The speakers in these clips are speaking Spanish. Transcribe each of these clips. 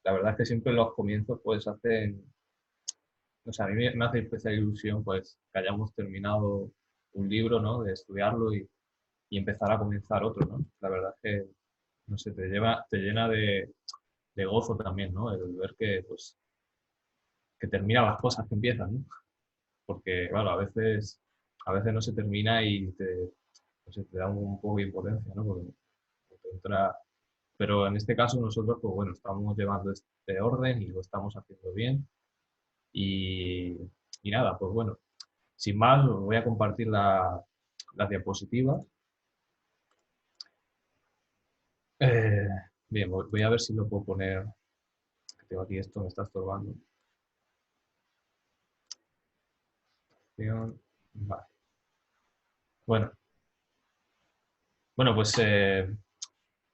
la verdad es que siempre los comienzos pues hacen, o sea, a mí me hace especial ilusión pues que hayamos terminado un libro, ¿no? De estudiarlo y empezar a comenzar otro, ¿no? La verdad es que, no sé, te llena de gozo también, ¿no? El ver que, pues, que terminan las cosas que empiezan, ¿no? Porque, claro, a veces no se termina y no sé, te da un poco de impotencia, ¿no? Porque te entra. Pero en este caso nosotros, pues bueno, estamos llevando este orden y lo estamos haciendo bien. Y, y nada, pues bueno, sin más, os voy a compartir las diapositivas. Eh, bien, voy a ver si lo puedo poner, que tengo aquí esto, me está estorbando. Vale. Bueno, pues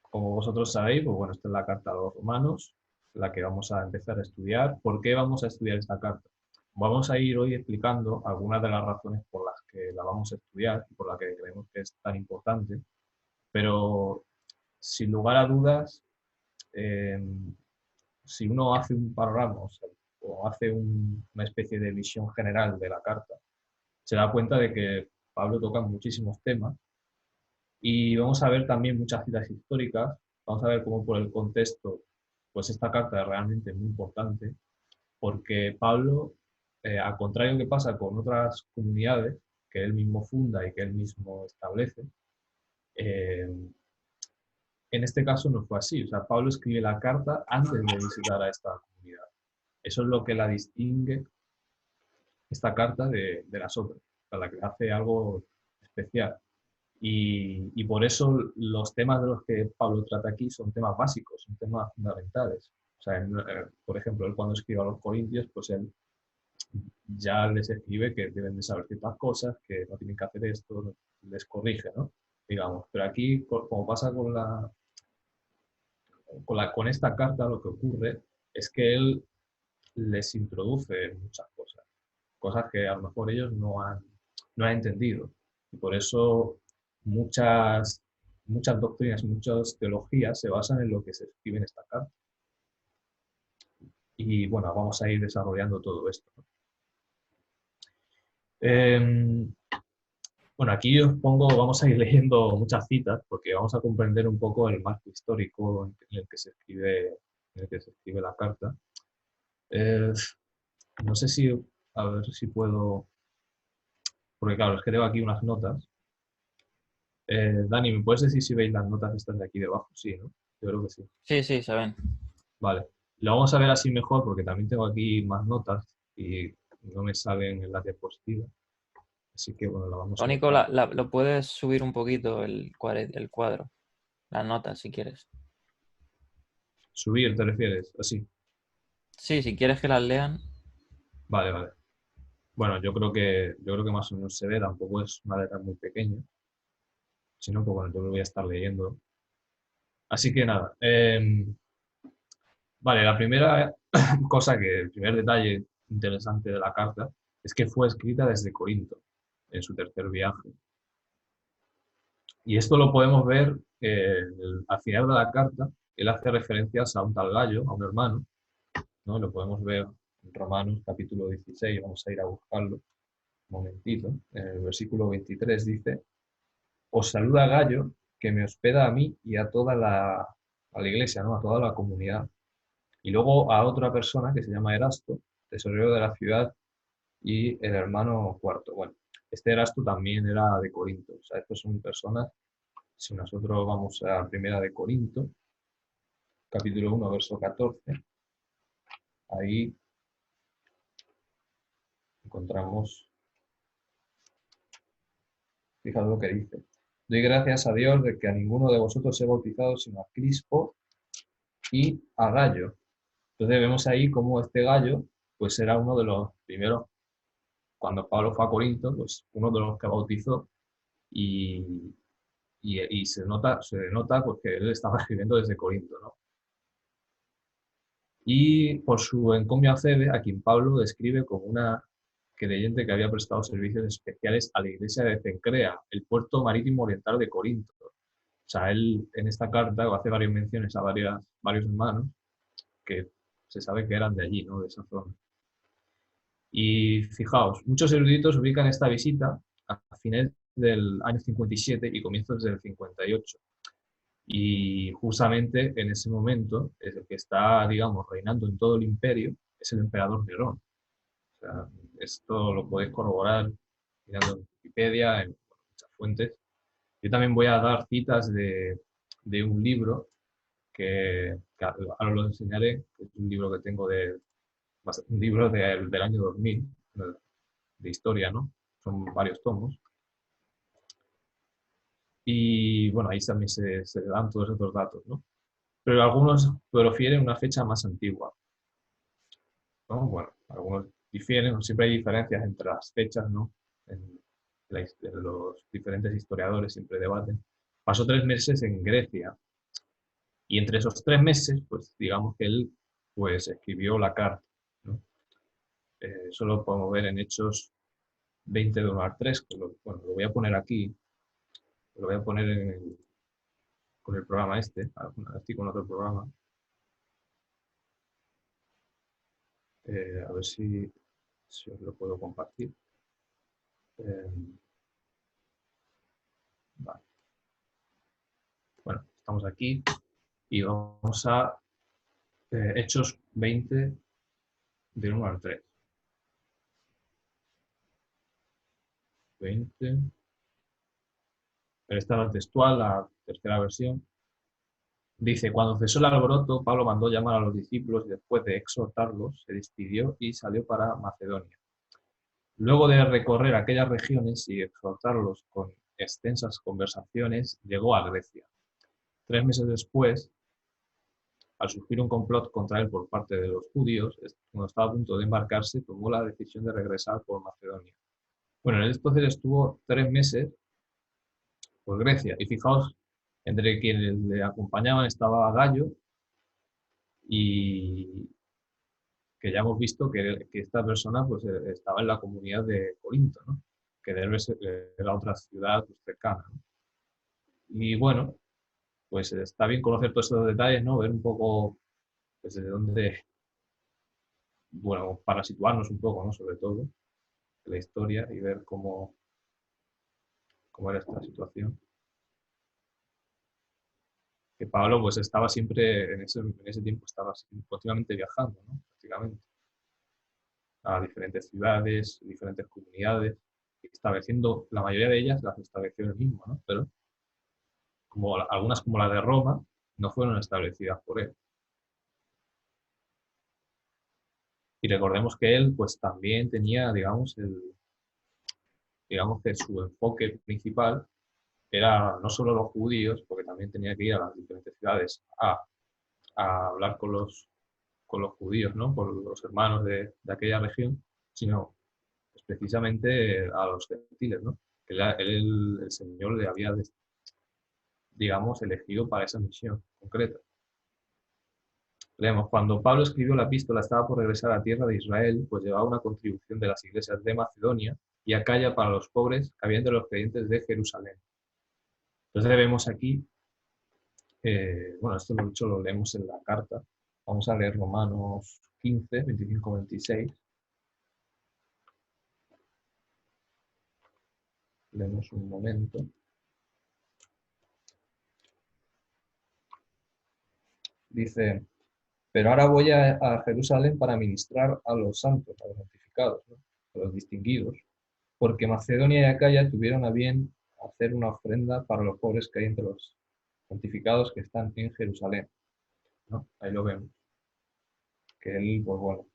como vosotros sabéis, pues bueno, esta es la carta a los romanos, la que vamos a empezar a estudiar. ¿Por qué vamos a estudiar esta carta? Vamos a ir hoy explicando algunas de las razones por las que la vamos a estudiar y por las que creemos que es tan importante, pero sin lugar a dudas, eh, si uno hace un panorama o hace una especie de visión general de la carta, se da cuenta de que Pablo toca muchísimos temas y vamos a ver también muchas citas históricas, vamos a ver cómo por el contexto, pues esta carta es realmente muy importante, porque Pablo, al contrario que pasa con otras comunidades que él mismo funda y que él mismo establece, eh, en este caso no fue así. O sea, Pablo escribe la carta antes de visitar a esta comunidad. Eso es lo que la distingue, esta carta, de las otras, para la que hace algo especial. Y por eso los temas de los que Pablo trata aquí son temas básicos, son temas fundamentales. O sea, por ejemplo, él cuando escribe a los Corintios, pues él ya les escribe que deben de saber ciertas cosas, que no tienen que hacer esto, les corrige, ¿no? Digamos. Pero aquí, como pasa con esta carta, lo que ocurre es que él les introduce muchas cosas, cosas que a lo mejor ellos no han entendido. Y por eso muchas doctrinas, muchas teologías se basan en lo que se escribe en esta carta. Y bueno, vamos a ir desarrollando todo esto, ¿no? Eh, bueno, aquí os pongo, vamos a ir leyendo muchas citas porque vamos a comprender un poco el marco histórico en el que se escribe, en el que se escribe la carta. Eh, no sé si, a ver si puedo, porque claro, es que tengo aquí unas notas. Dani, ¿me puedes decir si veis las notas estas de aquí debajo? Sí, ¿no? Yo creo que sí. Sí, sí, se ven. Vale. Lo vamos a ver así mejor porque también tengo aquí más notas y no me salen en la diapositiva. Así que bueno, la vamos Lo a único, dejar. lo puedes subir un poquito el cuadro, las notas, si quieres. Subir, ¿te refieres? Así. Sí, si quieres que las lean. Vale, vale. Bueno, yo creo que más o menos se ve, tampoco es una letra muy pequeña. Si no, pues bueno, yo lo voy a estar leyendo. Así que nada. Vale, la primera cosa el primer detalle interesante de la carta es que fue escrita desde Corinto, en su tercer viaje. Y esto lo podemos ver al final de la carta, él hace referencias a un tal Gallo, a un hermano, ¿no? Lo podemos ver en Romanos capítulo 16, vamos a ir a buscarlo un momentito. En el versículo 23 dice, os saluda Gallo, que me hospeda a mí y a la iglesia, ¿no? A toda la comunidad. Y luego a otra persona que se llama Erasto, tesorero de la ciudad y el hermano cuarto. Bueno, este Erasto también era de Corinto. O sea, estos son personas, si nosotros vamos a Primera de Corinto, capítulo 1, verso 14, ahí encontramos, fíjate lo que dice. Doy gracias a Dios de que a ninguno de vosotros he bautizado sino a Crispo y a Gallo. Entonces vemos ahí cómo este Gallo pues era uno de los primeros, cuando Pablo fue a Corinto, pues uno de los que bautizó y, y se nota pues, que él estaba escribiendo desde Corinto, ¿no? Y por su encomio a Febe, a quien Pablo describe como una creyente que había prestado servicios especiales a la iglesia de Cencrea, el puerto marítimo oriental de Corinto. O sea, él en esta carta hace varias menciones a varios hermanos que se sabe que eran de allí, ¿no? De esa zona. Y fijaos, muchos eruditos ubican esta visita a fines del año 57 y comienzos del 58. Y justamente en ese momento, el que está, digamos, reinando en todo el imperio es el emperador Nerón. O sea, esto lo podéis corroborar mirando en Wikipedia, en muchas fuentes. Yo también voy a dar citas de un libro que ahora lo enseñaré, que es un libro que tengo un libro del año 2000, de historia, ¿no? Son varios tomos. Y bueno, ahí también se dan todos estos datos, ¿no? Pero algunos prefieren una fecha más antigua, ¿no? Bueno, algunos difieren, siempre hay diferencias entre las fechas, ¿no? En los diferentes historiadores siempre debaten. Pasó 3 meses en Grecia y entre esos 3 meses, pues digamos que él pues escribió la carta, ¿no? Eso lo podemos ver en Hechos 20 de 1 al 3, que bueno, lo voy a poner aquí, lo voy a poner con el programa este, aquí con otro programa. A ver si os lo puedo compartir. Vale. Bueno, estamos aquí y vamos a Hechos 20 del 1 al 3. 20. Esta es la textual, la tercera versión. Dice, cuando cesó el alboroto, Pablo mandó llamar a los discípulos y después de exhortarlos, se despidió y salió para Macedonia. Luego de recorrer aquellas regiones y exhortarlos con extensas conversaciones, llegó a Grecia. 3 meses después, al surgir un complot contra él por parte de los judíos, cuando estaba a punto de embarcarse, tomó la decisión de regresar por Macedonia. Bueno, entonces estuvo 3 meses por Grecia. Y fijaos, entre quienes le acompañaban estaba Gallo, y que ya hemos visto que esta persona pues, estaba en la comunidad de Corinto, ¿no? Que debe ser la otra ciudad pues, cercana, ¿no? Y bueno, pues está bien conocer todos estos detalles, ¿no? Ver un poco pues, desde dónde, bueno, para situarnos un poco, ¿no? Sobre todo, en la historia y ver cómo era esta situación. Que Pablo pues estaba siempre, en ese tiempo estaba continuamente viajando, ¿no? Prácticamente, a diferentes ciudades, diferentes comunidades, estableciendo, la mayoría de ellas las estableció él mismo, ¿no? Pero algunas como la de Roma no fueron establecidas por él. Y recordemos que él pues también tenía, digamos que su enfoque principal era no solo los judíos, porque también tenía que ir a las diferentes ciudades a hablar con los judíos, ¿no? Con los hermanos de aquella región, sino pues, precisamente a los gentiles, ¿no? El Señor le había, digamos, elegido para esa misión concreta. Leemos, cuando Pablo escribió la epístola estaba por regresar a tierra de Israel, pues llevaba una contribución de las iglesias de Macedonia y Acaya para los pobres que había entre los creyentes de Jerusalén. Entonces vemos aquí, bueno, esto lo dicho lo leemos en la carta. Vamos a leer Romanos 15, 25, 26. Leemos un momento. Dice, pero ahora voy a Jerusalén para ministrar a los santos, a los santificados, ¿no? A los distinguidos, porque Macedonia y Acaya tuvieron a bien hacer una ofrenda para los pobres que hay entre los santificados que están en Jerusalén, ¿no? Ahí lo vemos, que él, pues bueno,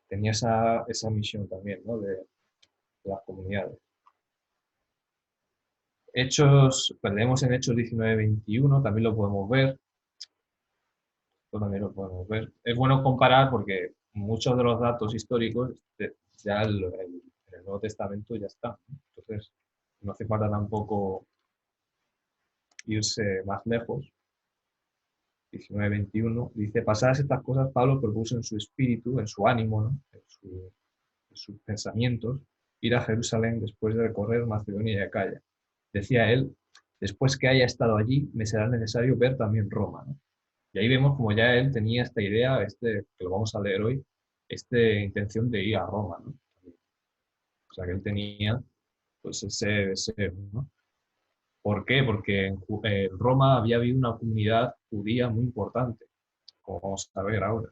tenía esa misión también, ¿no? De las comunidades. Hechos, pues leemos en Hechos 19-21, también lo podemos ver. Esto también lo podemos ver. Es bueno comparar porque muchos de los datos históricos ya en el Nuevo Testamento ya están, ¿no? Entonces, no hace falta tampoco irse más lejos. 19-21 dice, pasadas estas cosas, Pablo propuso en su espíritu, en su ánimo, ¿no? en sus pensamientos, ir a Jerusalén después de recorrer Macedonia y Acaya. Decía él, después que haya estado allí, me será necesario ver también Roma, ¿no? Y ahí vemos como ya él tenía esta idea, que lo vamos a leer hoy, esta intención de ir a Roma, ¿no? O sea, que él tenía pues ese deseo, ¿no? ¿Por qué? Porque en Roma había habido una comunidad judía muy importante, como vamos a ver ahora.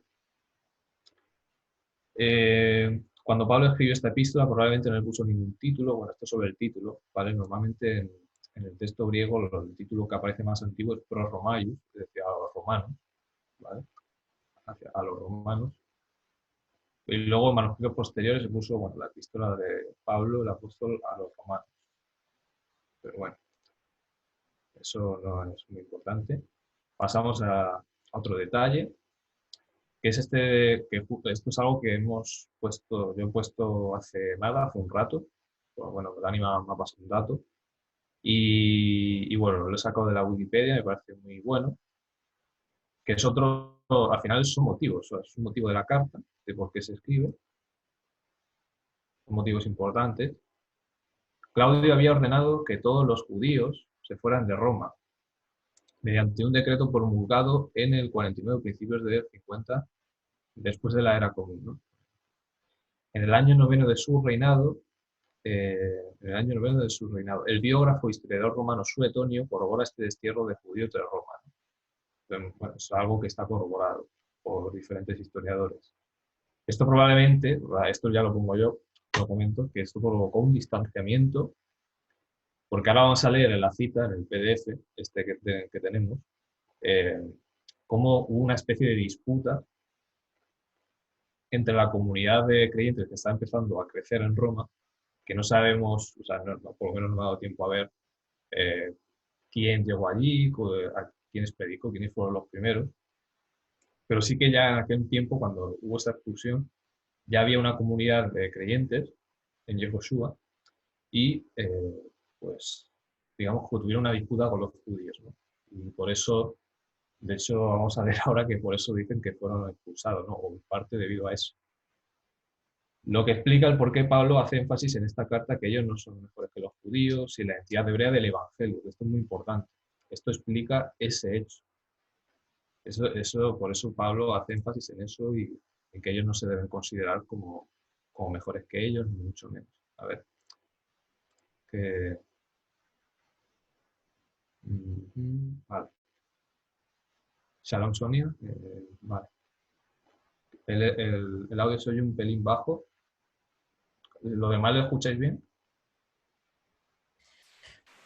Cuando Pablo escribió esta epístola, probablemente no le puso ningún título. Bueno, esto es sobre el título, ¿vale? Normalmente en el texto griego el título que aparece más antiguo es Pro Romaius, es decir, a los romanos, ¿vale? A los romanos. Y luego en manuscritos posteriores se puso, bueno, la epístola de Pablo, el apóstol, a los romanos. Pero bueno, eso no es muy importante. Pasamos a otro detalle, que es esto es algo que hemos puesto, yo he puesto hace nada, hace un rato. Bueno, Dani me ha pasado un dato. Y bueno, lo he sacado de la Wikipedia, me parece muy bueno, que es otro, al final son motivos, o sea, es un motivo de la carta, de por qué se escribe, son motivos importantes. Claudio había ordenado que todos los judíos se fueran de Roma, mediante un decreto promulgado en el 49, principios del 50, después de la era común, ¿no? En el año noveno de su reinado, el biógrafo e historiador romano Suetonio corrobora este destierro de judíos de Roma, ¿no? Bueno, es algo que está corroborado por diferentes historiadores. Esto probablemente, esto ya lo pongo yo, lo comento, que esto provocó un distanciamiento, porque ahora vamos a leer en la cita, en el PDF que tenemos, eh, como hubo una especie de disputa entre la comunidad de creyentes que está empezando a crecer en Roma, que no sabemos, o sea, por lo menos no me ha dado tiempo a ver eh, quién llegó allí, a quiénes predicó, quiénes fueron los primeros, pero sí que ya en aquel tiempo, cuando hubo esta expulsión, ya había una comunidad de creyentes en Yehoshua y, pues, digamos que tuvieron una disputa con los judíos, ¿no? Y por eso, de hecho, vamos a ver ahora que por eso dicen que fueron expulsados, ¿no? O en parte debido a eso. Lo que explica el por qué Pablo hace énfasis en esta carta que ellos no son mejores que los judíos y la identidad hebrea del Evangelio. Esto es muy importante. Esto explica ese hecho. Por eso Pablo hace énfasis en eso y en que ellos no se deben considerar como mejores que ellos, ni mucho menos. A ver, que... Vale. Shalom, Sonia. Vale. El audio se oye un pelín bajo. ¿Lo demás lo escucháis bien?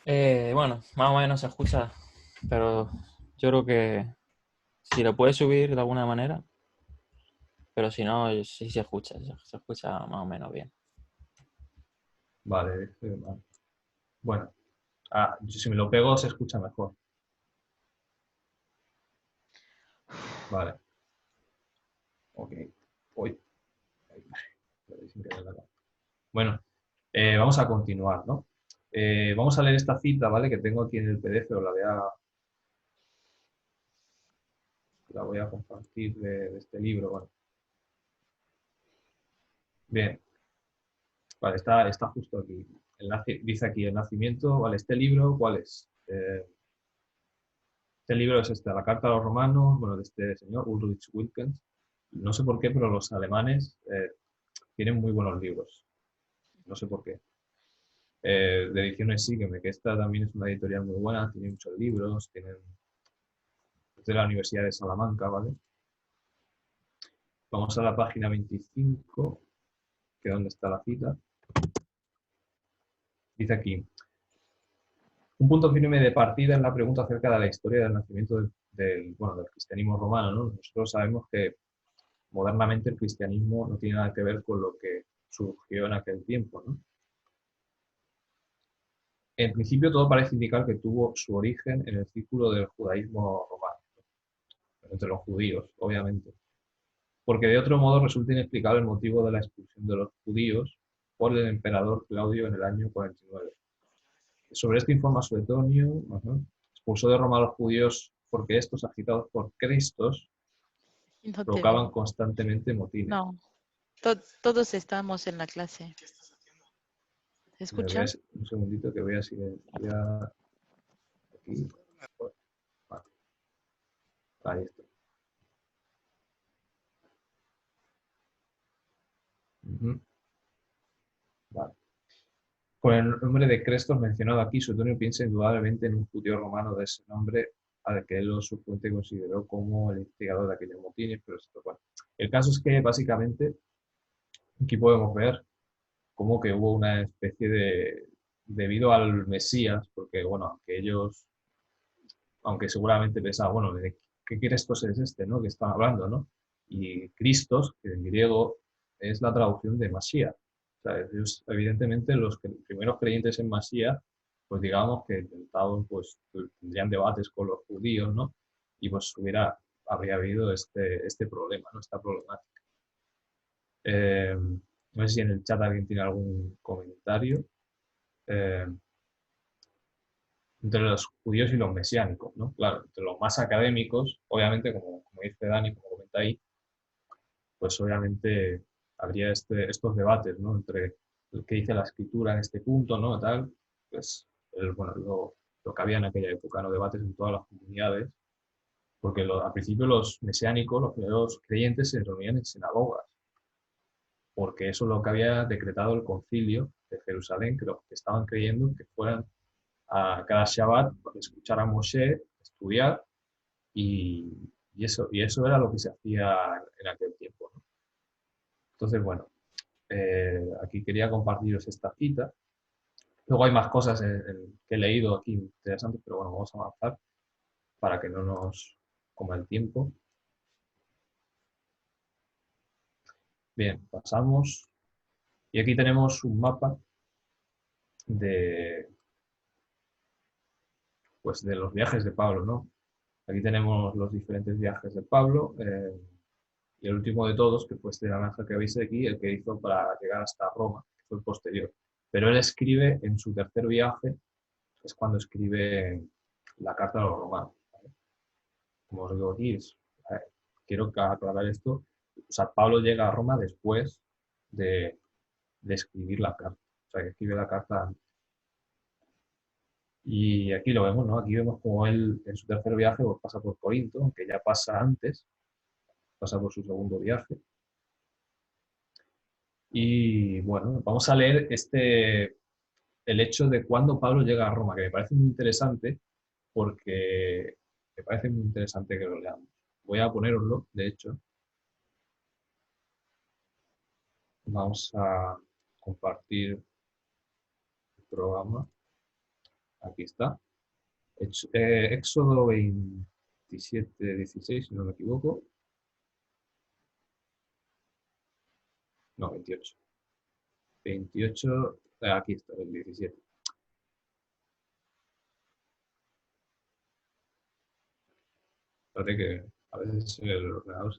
Bueno, más o menos se escucha, pero yo creo que si lo puedes subir de alguna manera, pero si no, sí se escucha, se escucha más o menos bien. Vale, vale. Bueno, si me lo pego se escucha mejor. Vale. Ok. Uy. Bueno, vamos a continuar, ¿no? Vamos a leer esta cita, ¿vale? Que tengo aquí en el PDF, o la voy a compartir de este libro. Bueno, bien, vale, está justo aquí. Dice aquí el nacimiento, ¿vale? Este libro, ¿cuál es? Este libro es la Carta a los Romanos, bueno, de este señor, Ulrich Wilkens. No sé por qué, pero los alemanes tienen muy buenos libros. No sé por qué. De ediciones Sígueme, que esta también es una editorial muy buena, tiene muchos libros, es de la Universidad de Salamanca, ¿vale? Vamos a la página 25, que es donde está la cita. Dice aquí, un punto firme de partida en la pregunta acerca de la historia del nacimiento del cristianismo romano, ¿no? Nosotros sabemos que modernamente el cristianismo no tiene nada que ver con lo que surgió en aquel tiempo, ¿no? En principio todo parece indicar que tuvo su origen en el círculo del judaísmo romano, entre los judíos, obviamente, porque de otro modo resulta inexplicable el motivo de la expulsión de los judíos por el emperador Claudio en el año 49. Sobre esto informa Suetonio, expulsó de Roma a los judíos porque estos, agitados por Cristos, No te provocaban veo. constantemente motines. No, todos estamos en la clase. ¿Se escucha? Un segundito que voy a silenciar aquí. Vale. Ahí está. Ujú. Vale. Con el nombre de Crestos mencionado aquí, Suetonio piensa indudablemente en un judío romano de ese nombre al que él o su fuente consideró como el instigador de aquellos motines, pero esto, bueno. El caso es que básicamente aquí podemos ver como que hubo una especie de, debido al Mesías, porque bueno, aunque ellos, aunque seguramente pensaban, bueno, ¿de qué Crestos es este, no? Que están hablando, ¿no? Y Cristos, que en griego es la traducción de Masías. O sea, ellos, evidentemente, los primeros creyentes en Masías, pues digamos que intentaban, pues tendrían debates con los judíos, ¿no? Y pues habría habido este problema, ¿no? Esta problemática. No sé si en el chat alguien tiene algún comentario. Eh, entre los judíos y los mesiánicos, ¿no? Claro, entre los más académicos, obviamente, como dice Dani, como comenta ahí, pues obviamente habría estos debates, ¿no? Entre lo que dice la escritura en este punto, ¿no? Tal, pues, bueno, lo que había en aquella época, ¿no? Debates en todas las comunidades, porque al principio los mesiánicos, los primeros creyentes, se reunían en sinagogas, porque eso es lo que había decretado el concilio de Jerusalén, que los que estaban creyendo que fueran a cada Shabbat para escuchar a Moshe, estudiar, y, y eso era lo que se hacía en aquel tiempo, ¿no? Entonces, bueno, aquí quería compartiros esta cita. Luego hay más cosas que he leído aquí interesantes, pero bueno, vamos a avanzar para que no nos coma el tiempo. Bien, pasamos. Y aquí tenemos un mapa de, pues, de los viajes de Pablo, ¿no? Aquí tenemos los diferentes viajes de Pablo, y el último de todos, que fue este naranja que veis aquí, el que hizo para llegar hasta Roma, que fue el posterior. Pero él escribe en su tercer viaje, es cuando escribe la carta a los romanos, ¿vale? Como os digo aquí, quiero aclarar esto. O sea, Pablo llega a Roma después de, de escribir la carta. O sea, que escribe la carta antes. Y aquí lo vemos, ¿no? Aquí vemos como él en su tercer viaje pues, pasa por Corinto, aunque ya pasa antes, pasa por su segundo viaje. Y bueno, vamos a leer el hecho de cuándo Pablo llega a Roma, que me parece muy interesante porque me parece muy interesante que lo leamos. Voy a poneroslo, de hecho. Vamos a compartir el programa. Aquí está. Éxodo 27, 16, si no me equivoco. No, 28. 28, aquí está, el 17. Parece que a veces el ordenador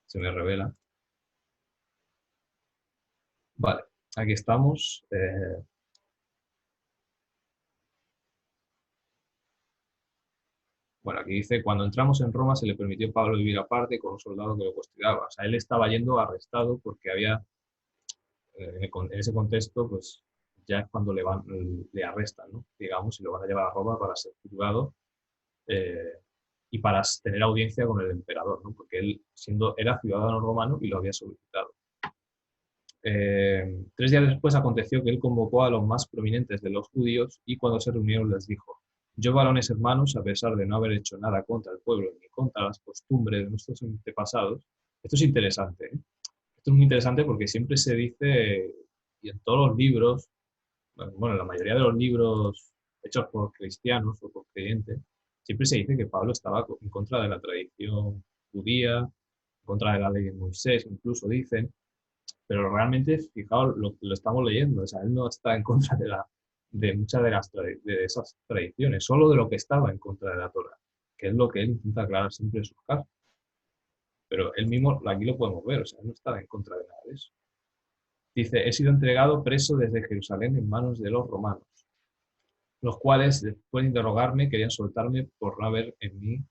se me revela. Vale, aquí estamos. Bueno, aquí dice, cuando entramos en Roma se le permitió a Pablo vivir aparte con un soldado que lo custodiaba. O sea, él estaba yendo arrestado porque había, en ese contexto, pues ya es cuando le arrestan, ¿no? Digamos, y lo van a llevar a Roma para ser juzgado, eh, y para tener audiencia con el emperador, ¿no? Porque él era ciudadano romano y lo había solicitado. 3 días después aconteció que él convocó a los más prominentes de los judíos y cuando se reunieron les dijo, yo varones hermanos, a pesar de no haber hecho nada contra el pueblo ni contra las costumbres de nuestros antepasados, esto es interesante, ¿eh? Esto es muy interesante porque siempre se dice, y en todos los libros, bueno, en la mayoría de los libros hechos por cristianos o por creyentes, siempre se dice que Pablo estaba en contra de la tradición judía, en contra de la ley de Moisés, incluso dicen, pero realmente, fijaos, lo estamos leyendo, o sea, él no está en contra de muchas de esas tradiciones, solo de lo que estaba en contra de la Torah, que es lo que él intenta aclarar siempre en sus casos. Pero él mismo, aquí lo podemos ver, o sea, él no estaba en contra de nada de eso. Dice, he sido entregado preso desde Jerusalén en manos de los romanos, los cuales, después de interrogarme, querían soltarme por no haber en mí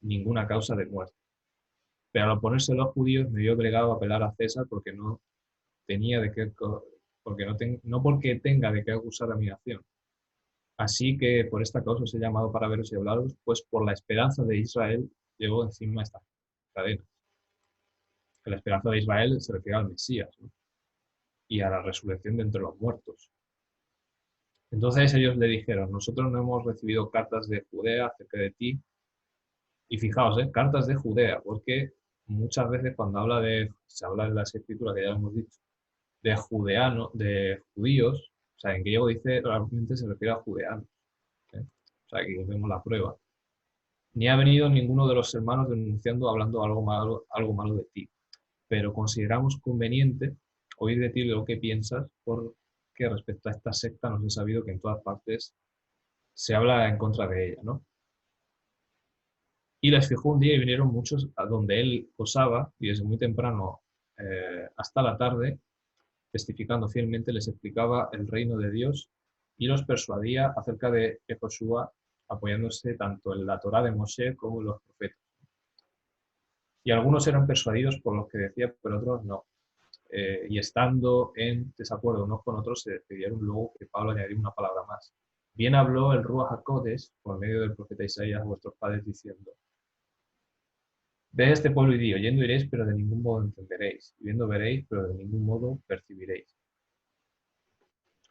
ninguna causa de muerte. Pero al oponerse a los judíos me vio obligado a apelar a César porque no tenía de qué, porque no porque tenga de qué acusar a mi nación. Así que por esta causa os he llamado para veros y hablaros, pues por la esperanza de Israel llevo encima esta cadena. La esperanza de Israel se refiere al Mesías, ¿no? y a la resurrección de entre los muertos. Entonces ellos le dijeron, nosotros no hemos recibido cartas de Judea acerca de ti. Y fijaos, cartas de Judea, porque muchas veces cuando se habla en las escrituras, que ya lo hemos dicho, de judeanos, de judíos, o sea, en griego dice, realmente se refiere a judeanos. O sea, aquí vemos la prueba. Ni ha venido ninguno de los hermanos denunciando, hablando algo malo de ti. Pero consideramos conveniente oír de ti lo que piensas, porque respecto a esta secta nos he sabido que en todas partes se habla en contra de ella, ¿no? Y les fijó un día y vinieron muchos a donde él posaba, y desde muy temprano hasta la tarde, testificando fielmente, les explicaba el reino de Dios y los persuadía acerca de Josué, apoyándose tanto en la Torá de Moshe como en los profetas. Y algunos eran persuadidos por los que decía, pero otros no. Y estando en desacuerdo unos con otros, se decidieron luego que Pablo añadiera una palabra más. Bien habló el Ruach HaKodesh por medio del profeta Isaías a vuestros padres diciendo: Ve este pueblo y di, oyendo iréis, pero de ningún modo entenderéis, y viendo veréis, pero de ningún modo percibiréis.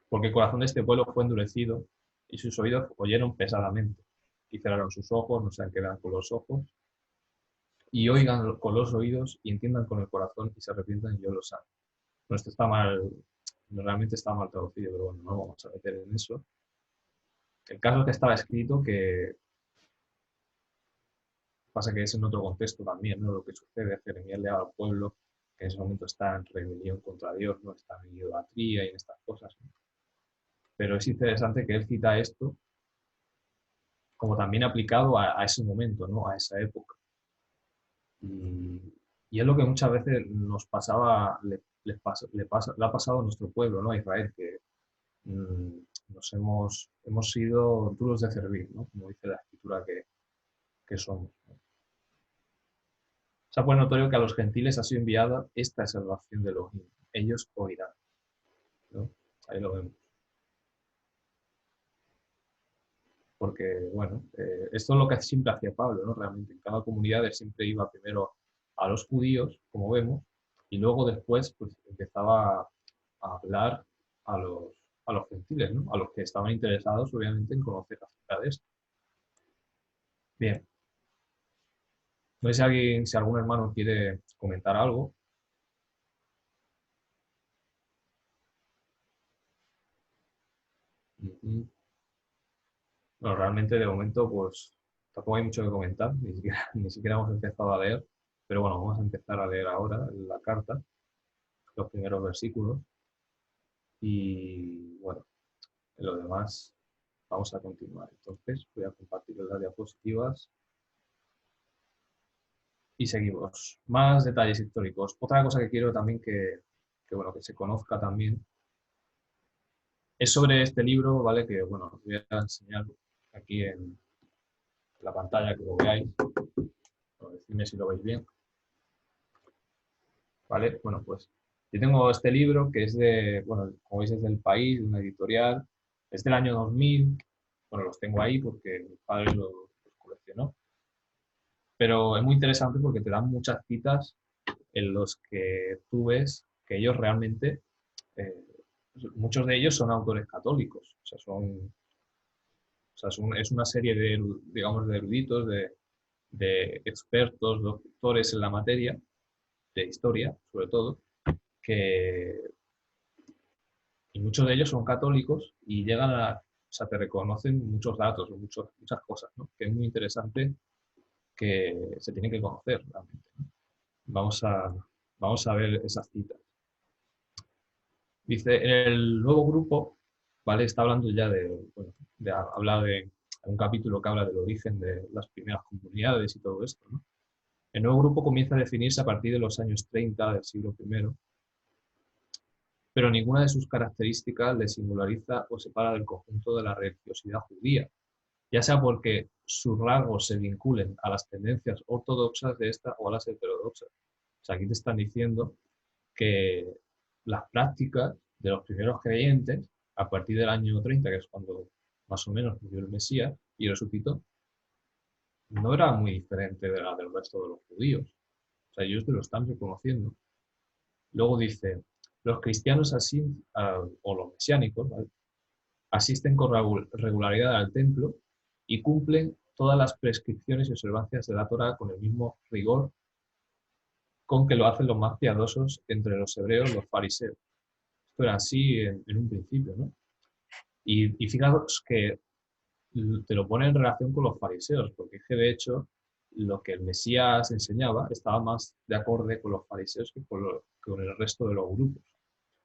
Porque el corazón de este pueblo fue endurecido, y sus oídos oyeron pesadamente, y cerraron sus ojos, no se han quedado con los ojos, y oigan con los oídos, y entiendan con el corazón, y se arrepientan, y yo lo sano. Bueno, esto está mal, realmente está mal traducido, pero bueno, no vamos a meter en eso. El caso es que estaba escrito que pasa que es en otro contexto también, ¿no? Lo que sucede, Jeremías le habla al pueblo que en ese momento está en rebelión contra Dios, no está en idolatría y en estas cosas, ¿no? Pero es interesante que él cita esto como también aplicado a ese momento, ¿no? A esa época. Y es lo que muchas veces nos pasaba, le ha pasado a nuestro pueblo, ¿no? A Israel, que hemos sido duros de servir, ¿no? Como dice la escritura que somos, ¿no? Se ha pues notorio que a los gentiles ha sido enviada esta salvación de Elohim. Ellos oirán, ¿no? Ahí lo vemos. Porque, bueno, esto es lo que siempre hacía Pablo, ¿no? Realmente en cada comunidad él siempre iba primero a los judíos, como vemos, y luego después pues, empezaba a hablar a los gentiles, ¿no? A los que estaban interesados, obviamente, en conocer acerca de esto. Bien. No sé si algún hermano quiere comentar algo. Bueno, realmente de momento pues tampoco hay mucho que comentar, ni siquiera hemos empezado a leer, pero bueno, vamos a empezar a leer ahora la carta, los primeros versículos, y bueno, en lo demás vamos a continuar. Entonces voy a compartir las diapositivas y seguimos. Más detalles históricos. Otra cosa que quiero también bueno, que se conozca también es sobre este libro, ¿vale? Que bueno, os voy a enseñar aquí en la pantalla, que lo veáis. Decidme si lo veis bien. ¿Vale? Bueno, pues yo tengo este libro que es bueno, como veis es del País, de una editorial, es del año 2000, bueno, los tengo ahí porque mi padre los coleccionó, pero es muy interesante porque te dan muchas citas en los que tú ves que ellos realmente, eh, muchos de ellos son autores católicos, o sea, es una serie de, digamos, de eruditos, de expertos, doctores en la materia, de historia, sobre todo, y muchos de ellos son católicos y llegan o sea, te reconocen muchos datos, muchas cosas, ¿no? Que es muy interesante, que se tienen que conocer realmente, ¿no? Vamos a ver esas citas. Dice, en el nuevo grupo, ¿vale? Está hablando ya bueno, habla de un capítulo que habla del origen de las primeras comunidades y todo esto, ¿no? El nuevo grupo comienza a definirse a partir de los años 30 del siglo I, pero ninguna de sus características le singulariza o separa del conjunto de la religiosidad judía, ya sea porque sus rasgos se vinculen a las tendencias ortodoxas de esta o a las heterodoxas. O sea, aquí te están diciendo que las prácticas de los primeros creyentes, a partir del año 30, que es cuando más o menos murió el Mesías y resucitó, no era muy diferente de la del resto de los judíos. O sea, ellos te lo están reconociendo. Luego dice, Los cristianos así, o los mesiánicos, ¿vale?, asisten con regularidad al templo y cumplen todas las prescripciones y observancias de la Torá con el mismo rigor con que lo hacen los más piadosos entre los hebreos, los fariseos. Esto era así en un principio, ¿no? Y fijaos que te lo pone en relación con los fariseos, porque es que de hecho lo que el Mesías enseñaba estaba más de acorde con los fariseos que con el resto de los grupos,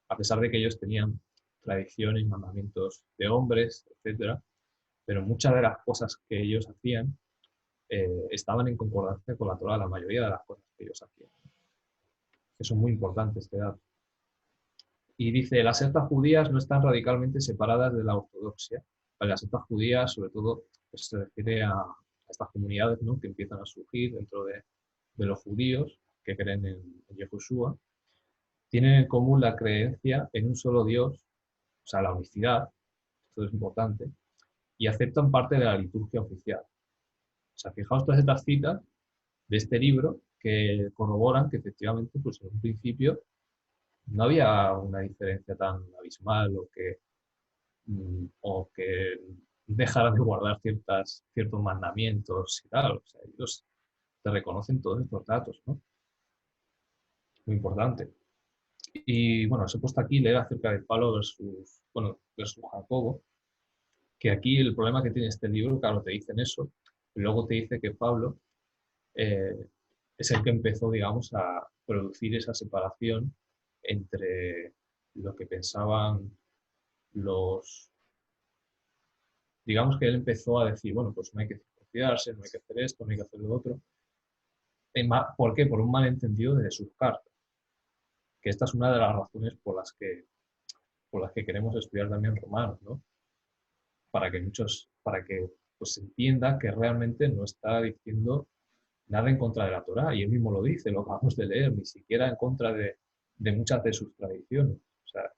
a pesar de que ellos tenían tradiciones, mandamientos de hombres, etcétera, pero muchas de las cosas que ellos hacían estaban en concordancia con la Torá, la mayoría de las cosas que ellos hacían. Eso es muy importante, este dato. Y dice, las sectas judías no están radicalmente separadas de la ortodoxia. Las sectas judías, sobre todo, pues, se refiere a estas comunidades, ¿no?, que empiezan a surgir dentro de los judíos que creen en Yahushua. Tienen en común la creencia en un solo Dios, o sea, la unicidad, esto es importante, y aceptan parte de la liturgia oficial. O sea, fijaos todas estas citas de este libro que corroboran que efectivamente, pues en un principio, no había una diferencia tan abismal o que dejaran de guardar ciertos mandamientos y tal. O sea, ellos te reconocen todos estos datos, ¿no? Muy importante. Y bueno, os he puesto aquí leer acerca de Pablo versus Jacobo, que aquí el problema que tiene este libro, claro, te dicen eso, y luego te dice que Pablo es el que empezó, digamos, a producir esa separación entre lo que pensaban digamos que él empezó a decir, bueno, pues no hay que circuncidarse, no hay que hacer esto, no hay que hacer lo otro. ¿Por qué? Por un malentendido de sus cartas. Que esta es una de las razones por las que queremos estudiar también Romanos, ¿no? Para que pues, se entienda que realmente no está diciendo nada en contra de la Torá, y él mismo lo dice, lo acabamos de leer, ni siquiera en contra de muchas de sus tradiciones. O sea,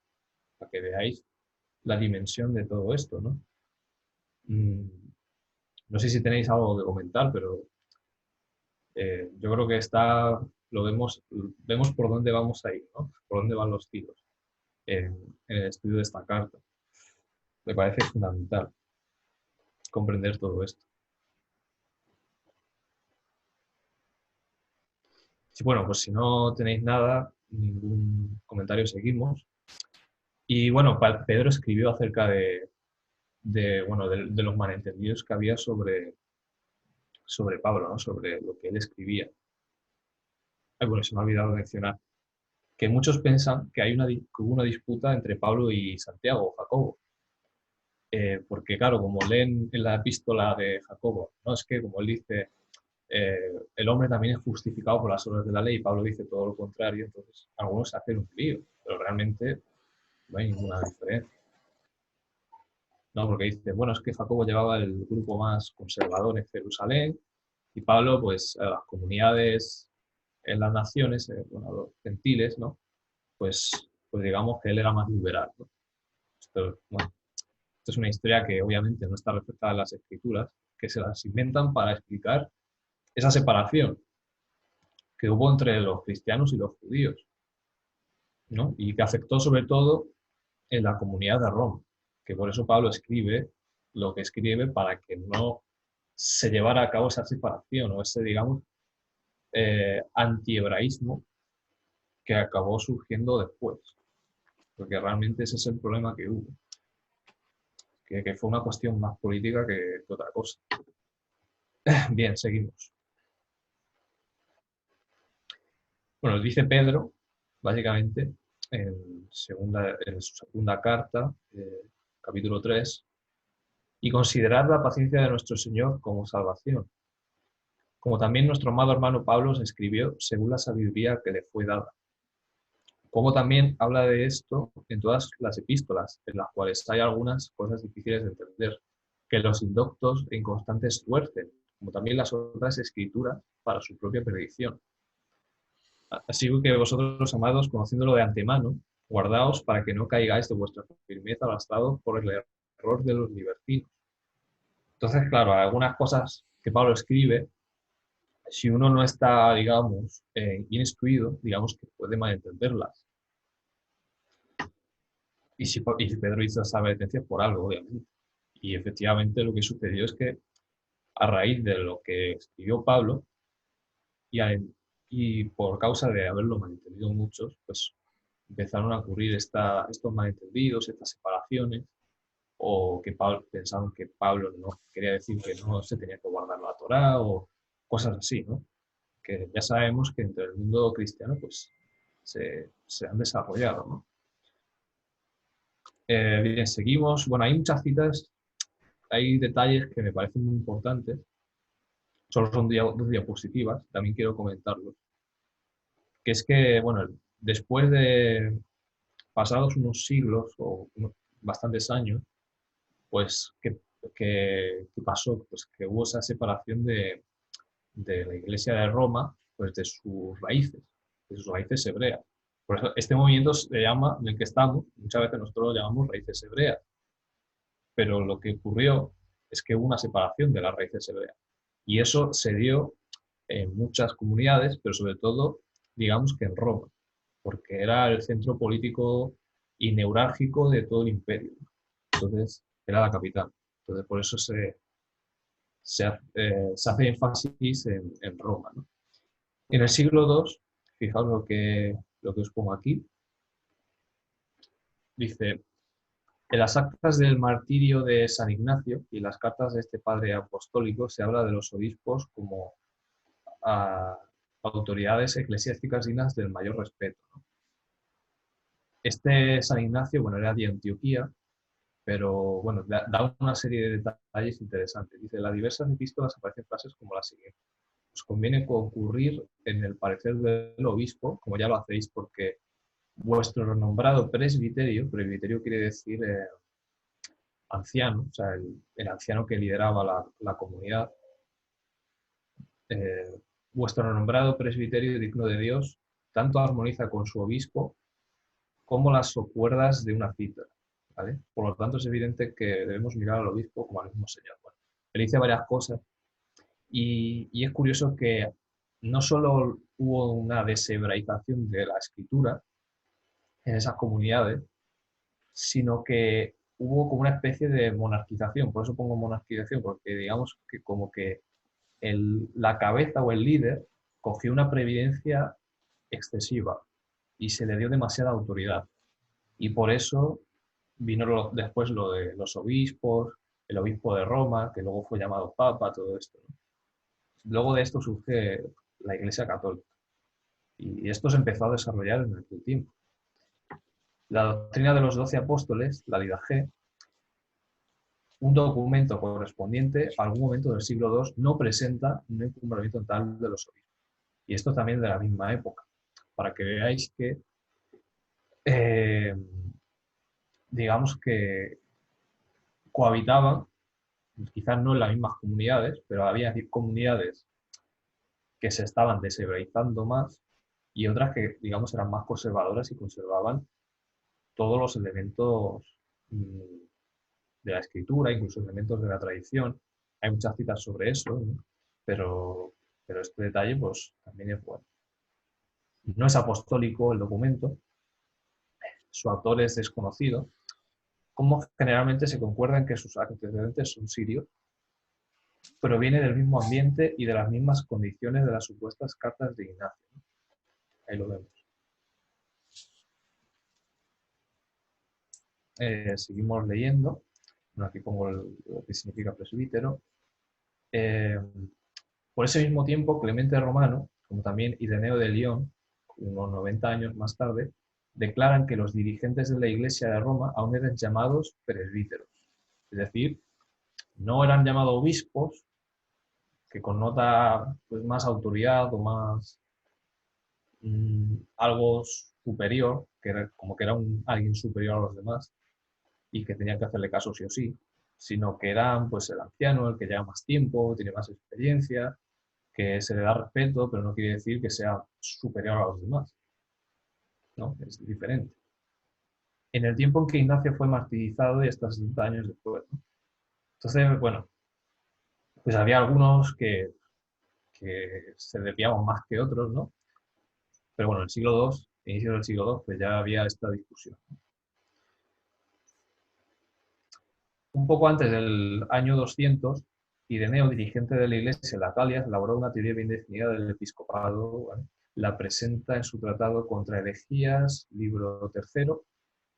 para que veáis la dimensión de todo esto, ¿no? No sé si tenéis algo que comentar, pero yo creo que vemos por dónde vamos a ir, ¿no? Por dónde van los tiros en el estudio de esta carta. Me parece fundamental comprender todo esto. Sí, bueno, pues si no tenéis nada, ningún comentario, seguimos. Y bueno, Pedro escribió acerca de los malentendidos que había sobre Pablo, ¿no? Sobre lo que él escribía. Bueno, se me ha olvidado mencionar que muchos piensan que hubo una disputa entre Pablo y Santiago o Jacobo. Porque claro, como leen en la epístola de Jacobo, ¿no? Es que como él dice, el hombre también es justificado por las obras de la ley, y Pablo dice todo lo contrario, entonces algunos se hacen un lío, pero realmente no hay ninguna diferencia. No, porque dice, bueno, es que Jacobo llevaba el grupo más conservador en Jerusalén, y Pablo, pues, a las comunidades en las naciones, los gentiles, ¿no? Pues digamos que él era más liberal, ¿no? Esto es una historia que obviamente no está reflejada en las escrituras, que se las inventan para explicar esa separación que hubo entre los cristianos y los judíos, ¿no? Y que afectó sobre todo en la comunidad de Roma, que por eso Pablo escribe lo que escribe, para que no se llevara a cabo esa separación o ese, digamos, antihebraísmo que acabó surgiendo después, porque realmente ese es el problema que hubo, que fue una cuestión más política que otra cosa. Bien, seguimos. Bueno, dice Pedro, básicamente, en su segunda carta, capítulo 3, y considerad la paciencia de nuestro Señor como salvación, como también nuestro amado hermano Pablo se escribió según la sabiduría que le fue dada. Como también habla de esto en todas las epístolas, en las cuales hay algunas cosas difíciles de entender, que los indoctos e inconstantes tuercen, como también las otras escrituras, para su propia perdición. Así que vosotros, amados, conociéndolo de antemano, guardaos para que no caigáis de vuestra firmeza arrastrados por el error de los libertinos. Entonces, claro, algunas cosas que Pablo escribe, si uno no está, digamos, bien instruido, digamos que puede malentenderlas. y si Pedro hizo esa advertencia es por algo, obviamente. Y efectivamente lo que sucedió es que a raíz de lo que escribió Pablo y, y por causa de haberlo malentendido muchos, pues empezaron a ocurrir estos malentendidos, estas separaciones, o que pensaban que Pablo no quería decir que no se tenía que guardar la Torá o cosas así, ¿no? Que ya sabemos que entre el mundo cristiano pues se han desarrollado, ¿no? Bien, seguimos. Bueno, hay muchas citas, hay detalles que me parecen muy importantes. Solo son dos diapositivas, también quiero comentarlos. Que es que, bueno, después de pasados unos siglos o bastantes años, pues, ¿qué pasó? Pues que hubo esa separación de la Iglesia de Roma, pues de sus raíces hebreas. Por eso este movimiento se llama, en el que estamos, muchas veces nosotros lo llamamos raíces hebreas, pero lo que ocurrió es que hubo una separación de las raíces hebreas. Y eso se dio en muchas comunidades, pero sobre todo, digamos que en Roma, porque era el centro político y neurálgico de todo el imperio. Entonces, era la capital. Entonces, por eso se hace énfasis en Roma, ¿no? En el siglo II, fijaos lo que os pongo aquí, dice, en las actas del martirio de San Ignacio y las cartas de este padre apostólico se habla de los obispos como autoridades eclesiásticas dignas del mayor respeto, ¿no? Este San Ignacio, bueno, era de Antioquía, pero bueno, da una serie de detalles interesantes. Dice, las diversas epístolas aparecen frases como la siguiente. Os conviene concurrir en el parecer del obispo, como ya lo hacéis, porque vuestro renombrado presbiterio quiere decir anciano, o sea, el anciano que lideraba la comunidad, vuestro renombrado presbiterio digno de Dios, tanto armoniza con su obispo como las cuerdas de una cítara, ¿vale? Por lo tanto, es evidente que debemos mirar al obispo como al mismo Señor. Bueno, él dice varias cosas y es curioso que no solo hubo una deshebraización de la escritura en esas comunidades, sino que hubo como una especie de monarquización. Por eso pongo monarquización, porque digamos que como que la cabeza o el líder cogió una preeminencia excesiva y se le dio demasiada autoridad. Y por eso vino después lo de los obispos, el obispo de Roma, que luego fue llamado papa, todo esto, ¿no? Luego de esto surge la Iglesia Católica. Y esto se empezó a desarrollar en aquel tiempo. La doctrina de los 12 apóstoles, la Didache, un documento correspondiente a algún momento del siglo II, no presenta un encumbramiento total de los obispos. Y esto también de la misma época, para que veáis que, digamos que cohabitaban, quizás no en las mismas comunidades, pero había comunidades que se estaban deshebraizando más y otras que, digamos, eran más conservadoras y conservaban todos los elementos de la escritura, incluso elementos de la tradición. Hay muchas citas sobre eso, ¿no? pero este detalle pues también es bueno. No es apostólico el documento, su autor es desconocido, como generalmente se concuerda en que sus antecedentes son sirios, proviene del mismo ambiente y de las mismas condiciones de las supuestas cartas de Ignacio. Ahí lo vemos. Seguimos leyendo. Bueno, aquí pongo lo que significa presbítero. Por ese mismo tiempo, Clemente Romano, como también Ireneo de León, unos 90 años más tarde, declaran que los dirigentes de la Iglesia de Roma aún eran llamados presbíteros. Es decir, no eran llamados obispos, que connota pues, más autoridad o más algo superior, que era, como que era alguien superior a los demás y que tenían que hacerle caso sí o sí, sino que eran pues, el anciano, el que lleva más tiempo, tiene más experiencia, que se le da respeto, pero no quiere decir que sea superior a los demás, ¿no? Es diferente. En el tiempo en que Ignacio fue martirizado y hasta 60 años después, ¿no? Entonces, bueno, pues había algunos que se desviaban más que otros, ¿no? Pero bueno, en el siglo II, inicio del siglo II, pues ya había esta discusión. Un poco antes del año 200, Ireneo, dirigente de la Iglesia en la Galia, elaboró una teoría bien definida del episcopado, ¿vale? La presenta en su tratado Contra herejías, libro tercero.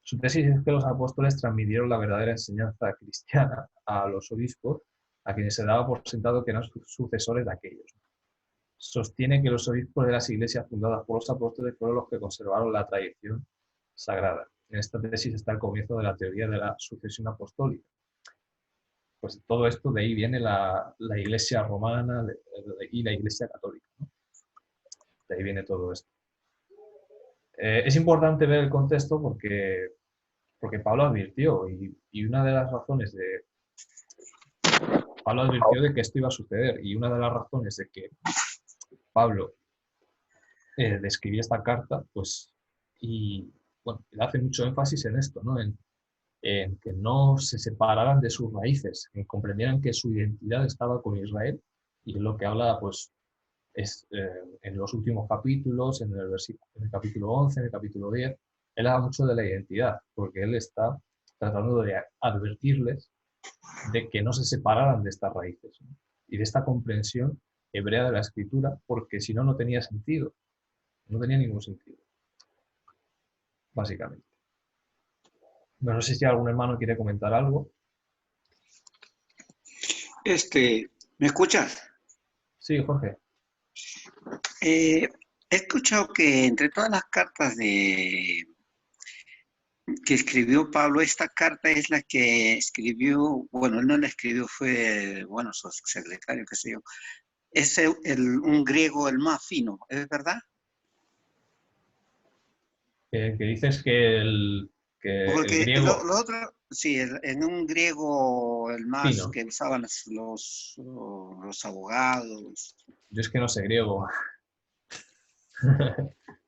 Su tesis es que los apóstoles transmitieron la verdadera enseñanza cristiana a los obispos, a quienes se daba por sentado que eran sucesores de aquellos. Sostiene que los obispos de las iglesias fundadas por los apóstoles fueron los que conservaron la tradición sagrada. En esta tesis está el comienzo de la teoría de la sucesión apostólica. Pues todo esto, de ahí viene la iglesia romana y la iglesia católica, ¿no? De ahí viene todo esto. Es importante ver el contexto porque Pablo advirtió, y una de las razones de... Pablo advirtió de que esto iba a suceder, y una de las razones de que Pablo describía esta carta, pues, y bueno, él hace mucho énfasis en esto, ¿no? En que no se separaran de sus raíces, en que comprendieran que su identidad estaba con Israel, y es lo que habla, pues, en los últimos capítulos, en el capítulo 11, en el capítulo 10, él habla mucho de la identidad, porque él está tratando de advertirles de que no se separaran de estas raíces, ¿no? Y de esta comprensión hebrea de la escritura, porque si no, no tenía sentido, no tenía ningún sentido, básicamente. No sé si algún hermano quiere comentar algo. ¿Me escuchas? Sí, Jorge. He escuchado que entre todas las cartas que escribió Pablo, esta carta es la que escribió, bueno, él no la escribió, fue, bueno, su secretario, qué sé yo. Es un griego el más fino, ¿es verdad? Que dices que el Porque griego lo otro, sí, en un griego el más fino. que usaban los abogados. Yo es que no sé griego.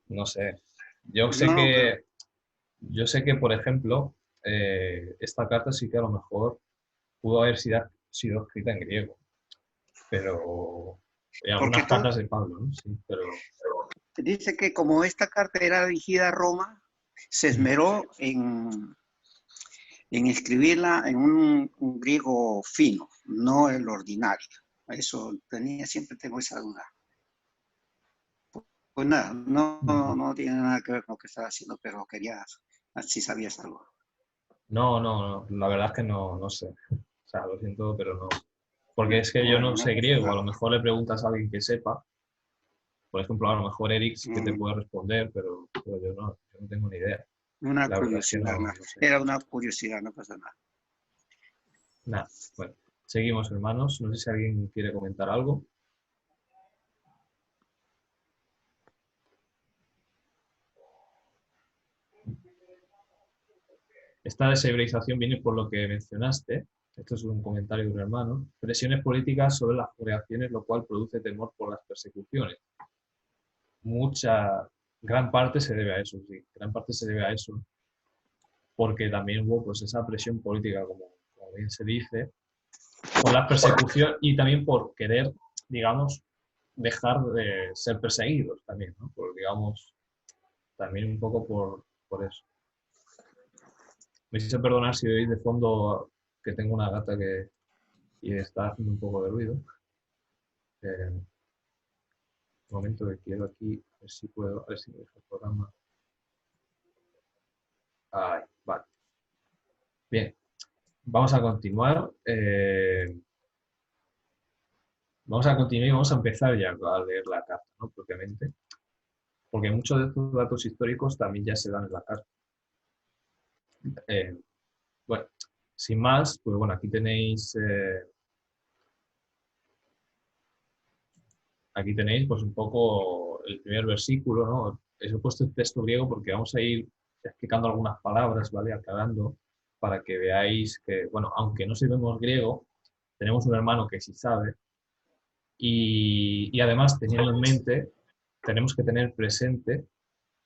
No sé. Yo sé No, pero que, yo sé que, por ejemplo, esta carta sí que a lo mejor pudo haber sido escrita en griego, pero hay porque algunas todo cartas de Pablo, ¿no? Sí, pero dice que como esta carta era dirigida a Roma, se esmeró en escribirla en un griego fino, no el ordinario. Eso siempre tengo esa duda. Pues nada, no tiene nada que ver con lo que estaba haciendo, pero quería, si sabías algo. no, la verdad es que no sé. O sea, lo siento, pero no. Porque es que yo no Bueno, no sé pasa griego. A nada. lo mejor le preguntas a alguien que sepa. Por ejemplo, a lo mejor Eric sí que te Mm, puede responder, pero yo no tengo ni idea. Una La verdad es que curiosidad, no sé. era una curiosidad, no pasa nada. Nada, bueno. Seguimos, hermanos. No sé si alguien quiere comentar algo. Esta deshebraización viene por lo que mencionaste. Esto es un comentario de un hermano. Presiones políticas sobre las reacciones, lo cual produce temor por las persecuciones. Gran parte se debe a eso, sí. Gran parte se debe a eso. Porque también hubo pues esa presión política, como bien se dice, por la persecución y también por querer, digamos, dejar de ser perseguidos también, ¿no? Digamos, también un poco por eso. Me hice perdonar si oís de fondo que tengo una gata y está haciendo un poco de ruido. Un momento que quiero aquí, a ver si puedo, a ver si me deja el programa. Ahí, vale. Bien, vamos a continuar. Vamos a continuar y vamos a empezar ya a leer la carta, ¿no? Propiamente. Porque muchos de estos datos históricos también ya se dan en la carta. Eh, bueno, sin más, pues bueno, aquí tenéis pues un poco el primer versículo, ¿no? He puesto el texto griego porque vamos a ir explicando algunas palabras, ¿vale? Aclarando para que veáis que, bueno, aunque no sabemos griego, tenemos un hermano que sí sabe y además teniendo en mente, tenemos que tener presente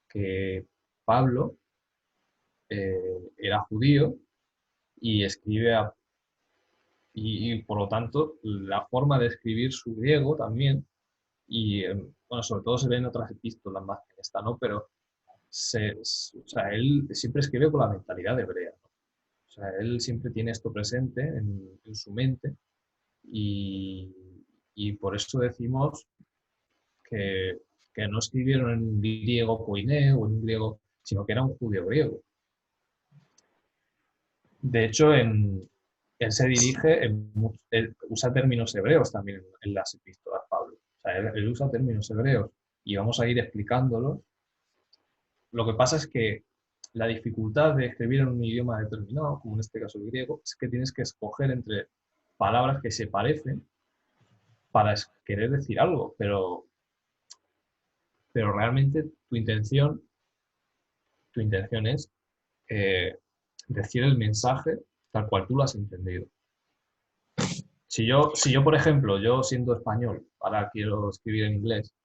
que Pablo era judío y y por lo tanto la forma de escribir su griego también, y bueno, sobre todo se ve en otras epístolas más que en esta, ¿no? Pero o sea, él siempre escribe con la mentalidad hebrea, ¿no? O sea, él siempre tiene esto presente en su mente y por eso decimos que no escribieron en un griego koiné o en un griego, sino que era un judío griego. De hecho, él se dirige, él usa términos hebreos también en las epístolas, Pablo. O sea, él usa términos hebreos y vamos a ir explicándolos. Lo que pasa es que la dificultad de escribir en un idioma determinado, como en este caso el griego, es que tienes que escoger entre palabras que se parecen para querer decir algo, pero realmente tu intención es decir el mensaje tal cual tú lo has entendido. Si yo, por ejemplo, yo siendo español, ahora quiero escribir en inglés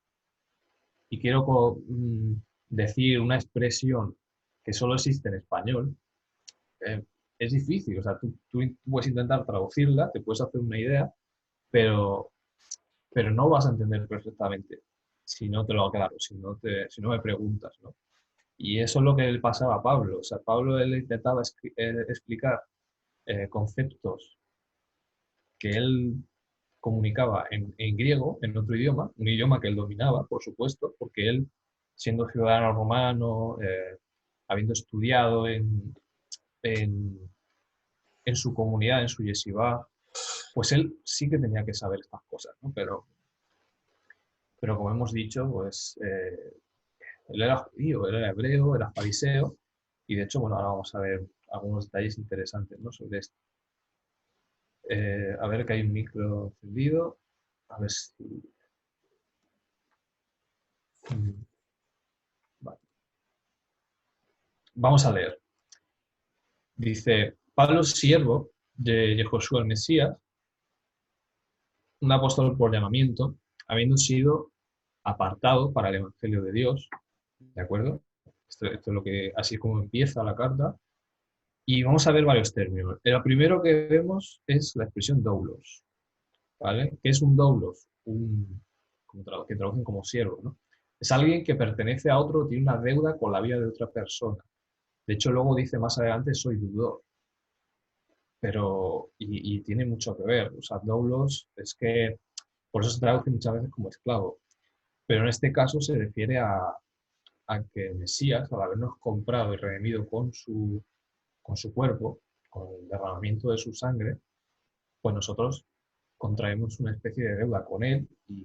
y quiero decir una expresión que solo existe en español, es difícil. O sea, tú puedes intentar traducirla, te puedes hacer una idea, pero no vas a entender perfectamente si no te lo aclaro, si no me preguntas, ¿no? Y eso es lo que le pasaba a Pablo. O sea, Pablo él intentaba explicar conceptos que él comunicaba en griego, en otro idioma, un idioma que él dominaba, por supuesto, porque él, siendo ciudadano romano, habiendo estudiado en su comunidad, en su yeshivá, pues él sí que tenía que saber estas cosas, ¿no? Pero como hemos dicho, pues él era judío, él era hebreo, era fariseo, y de hecho, bueno, ahora vamos a ver algunos detalles interesantes, ¿no?, sobre esto. A ver, que hay un micro encendido. A ver si... Vale. Vamos a leer. Dice, Pablo, siervo de Josué el Mesías, un apóstol por llamamiento, habiendo sido apartado para el Evangelio de Dios, ¿de acuerdo? Esto es lo que, así es como empieza la carta. Y vamos a ver varios términos. El primero que vemos es la expresión doulos, ¿vale? ¿Qué es un doulos? Que traducen como siervo, ¿no? Es alguien que pertenece a otro, tiene una deuda con la vida de otra persona. De hecho, luego dice más adelante, soy deudor. Pero, y tiene mucho que ver. O sea, doulos es que, por eso se traduce muchas veces como esclavo. Pero en este caso se refiere a que el Mesías, al habernos comprado y redimido con su cuerpo, con el derramamiento de su sangre, pues nosotros contraemos una especie de deuda con él y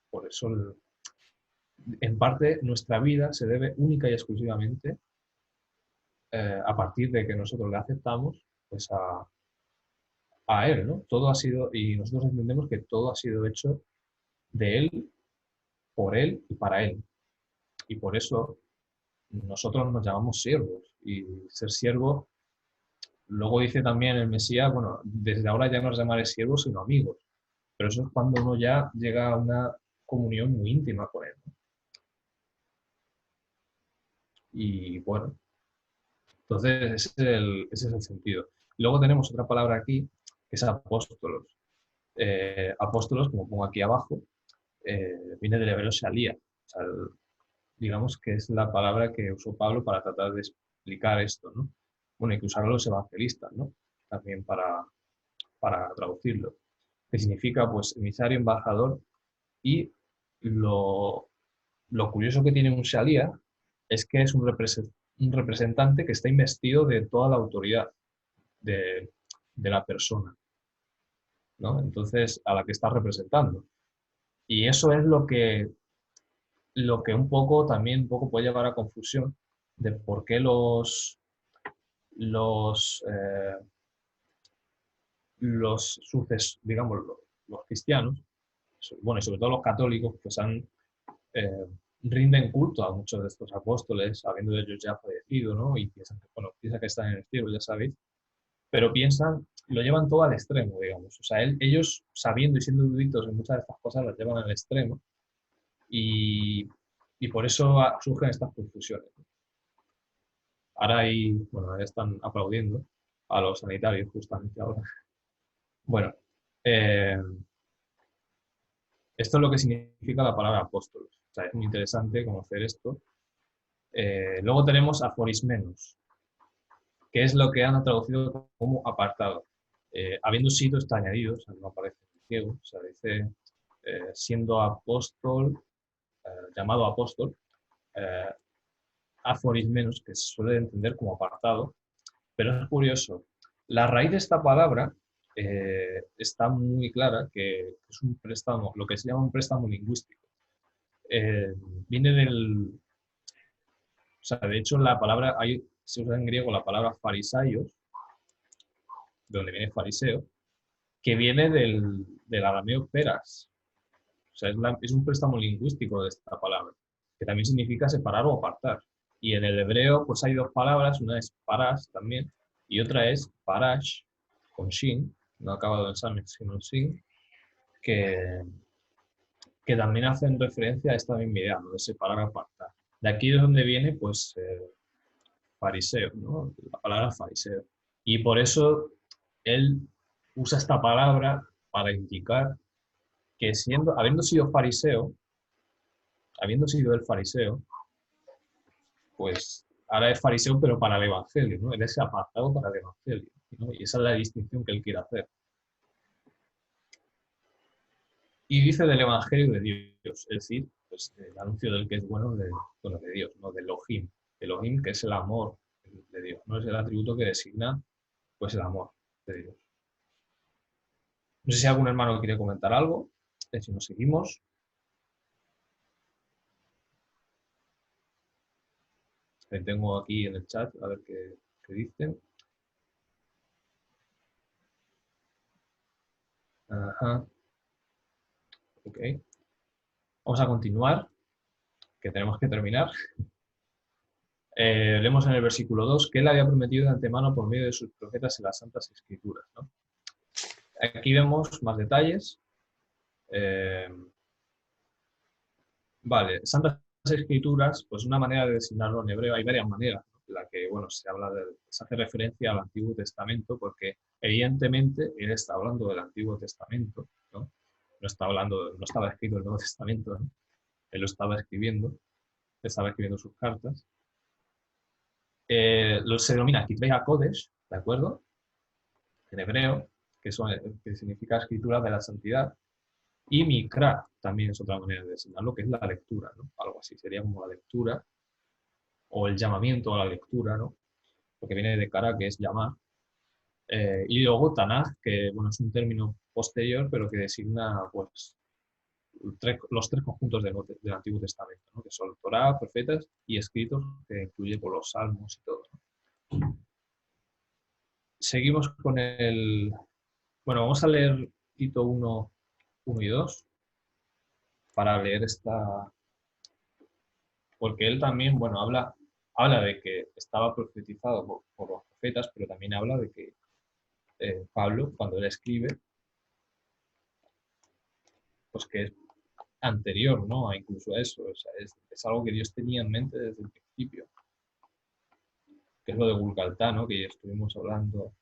por eso, en parte, nuestra vida se debe única y exclusivamente a partir de que nosotros le aceptamos, pues a él, ¿no? Todo ha sido, y nosotros entendemos que todo ha sido hecho de él, por él y para él. Y por eso nosotros nos llamamos siervos. Y ser siervo, luego dice también el Mesías, bueno, desde ahora ya no os llamaré siervos, sino amigos. Pero eso es cuando uno ya llega a una comunión muy íntima con él, ¿no? Y bueno, entonces ese es el sentido. Luego tenemos otra palabra aquí, que es apóstolos. Apóstolos, como pongo aquí abajo, viene del hebreo shalía. O sea, digamos que es la palabra que usó Pablo para tratar de explicar esto, ¿no? Bueno, hay que usarlo los evangelistas, ¿no? También para traducirlo. Que significa, pues, emisario, embajador. Y lo curioso que tiene un shalía es que es un representante que está investido de toda la autoridad de la persona, ¿no? Entonces, a la que está representando. Y eso es lo que un poco también puede llevar a confusión de por qué los digamos, los cristianos, bueno, y sobre todo los católicos, pues rinden culto a muchos de estos apóstoles, habiendo ellos ya fallecido, ¿no? Y piensan que están en el cielo, ya sabéis, pero lo llevan todo al extremo, digamos. O sea, ellos, sabiendo y siendo eruditos en muchas de estas cosas, las llevan al extremo y por eso surgen estas confusiones. Ahora ahora están aplaudiendo a los sanitarios justamente ahora. Bueno, esto es lo que significa la palabra apóstolos. O sea, es muy interesante conocer esto. Luego tenemos aforismenos. que es lo que han traducido como apartado. Habiendo sido está añadido, o sea, no aparece en griego, o sea, dice siendo apóstol, llamado apóstol, aforismenos, que se suele entender como apartado, pero es curioso. La raíz de esta palabra está muy clara, que es un préstamo, lo que se llama un préstamo lingüístico. Viene del... O sea, de hecho, la palabra, se usa en griego la palabra farisaios, de donde viene fariseo, que viene del arameo peras. O sea, es un préstamo lingüístico de esta palabra, que también significa separar o apartar. Y en el hebreo, pues hay dos palabras, una es parash también, y otra es parash, con shin, no acabado en san, sino en shin, que también hacen referencia a esta misma idea, ¿no? De separar o apartar. De aquí es donde viene, pues, fariseo, ¿no? La palabra fariseo. Y por eso él usa esta palabra para indicar que habiendo sido el fariseo, pues ahora es fariseo, pero para el evangelio, ¿no? Él es apartado para el evangelio, ¿no? Y esa es la distinción que él quiere hacer. Y dice del evangelio de Dios, es decir, pues, el anuncio del que es bueno de Dios, ¿no? Del Elohim. Elohim, que es el amor de Dios, ¿no? Es el atributo que designa, pues, el amor de Dios. No sé si algún hermano quiere comentar algo, si nos seguimos. Tengo aquí en el chat, a ver qué dicen. Ajá. Ok. Vamos a continuar, que tenemos que terminar. Leemos en el versículo 2 que él había prometido de antemano por medio de sus profetas en las Santas Escrituras, ¿no? Aquí vemos más detalles. Vale, Santas Escrituras, pues una manera de designarlo en hebreo, hay varias maneras, ¿no? En la que, bueno, se hace referencia al Antiguo Testamento, porque evidentemente él está hablando del Antiguo Testamento, ¿no? No estaba escrito el Nuevo Testamento, ¿no? Él lo estaba escribiendo sus cartas. Se denomina Kitvei HaKodesh, ¿de acuerdo? En hebreo, que significa escritura de la santidad. Y Mikra también es otra manera de designarlo, que es la lectura, ¿no? Algo así, sería como la lectura o el llamamiento a la lectura, ¿no? Porque viene de Kara, que es llamar. Y luego Tanaj, que bueno, es un término posterior, pero que designa pues, los tres conjuntos del Antiguo Testamento, ¿no? Que son Torá, profetas y escritos, que incluye por los salmos y todo, ¿no? Seguimos con el... Bueno, vamos a leer Tito 1 y 2 para leer esta... Porque él también, bueno, habla de que estaba profetizado por los profetas, pero también habla de que Pablo, cuando él escribe, pues que es anterior, ¿no? Incluso a eso, o sea, es algo que Dios tenía en mente desde el principio, que es lo de Gulgaltá, ¿no? Que ya estuvimos hablando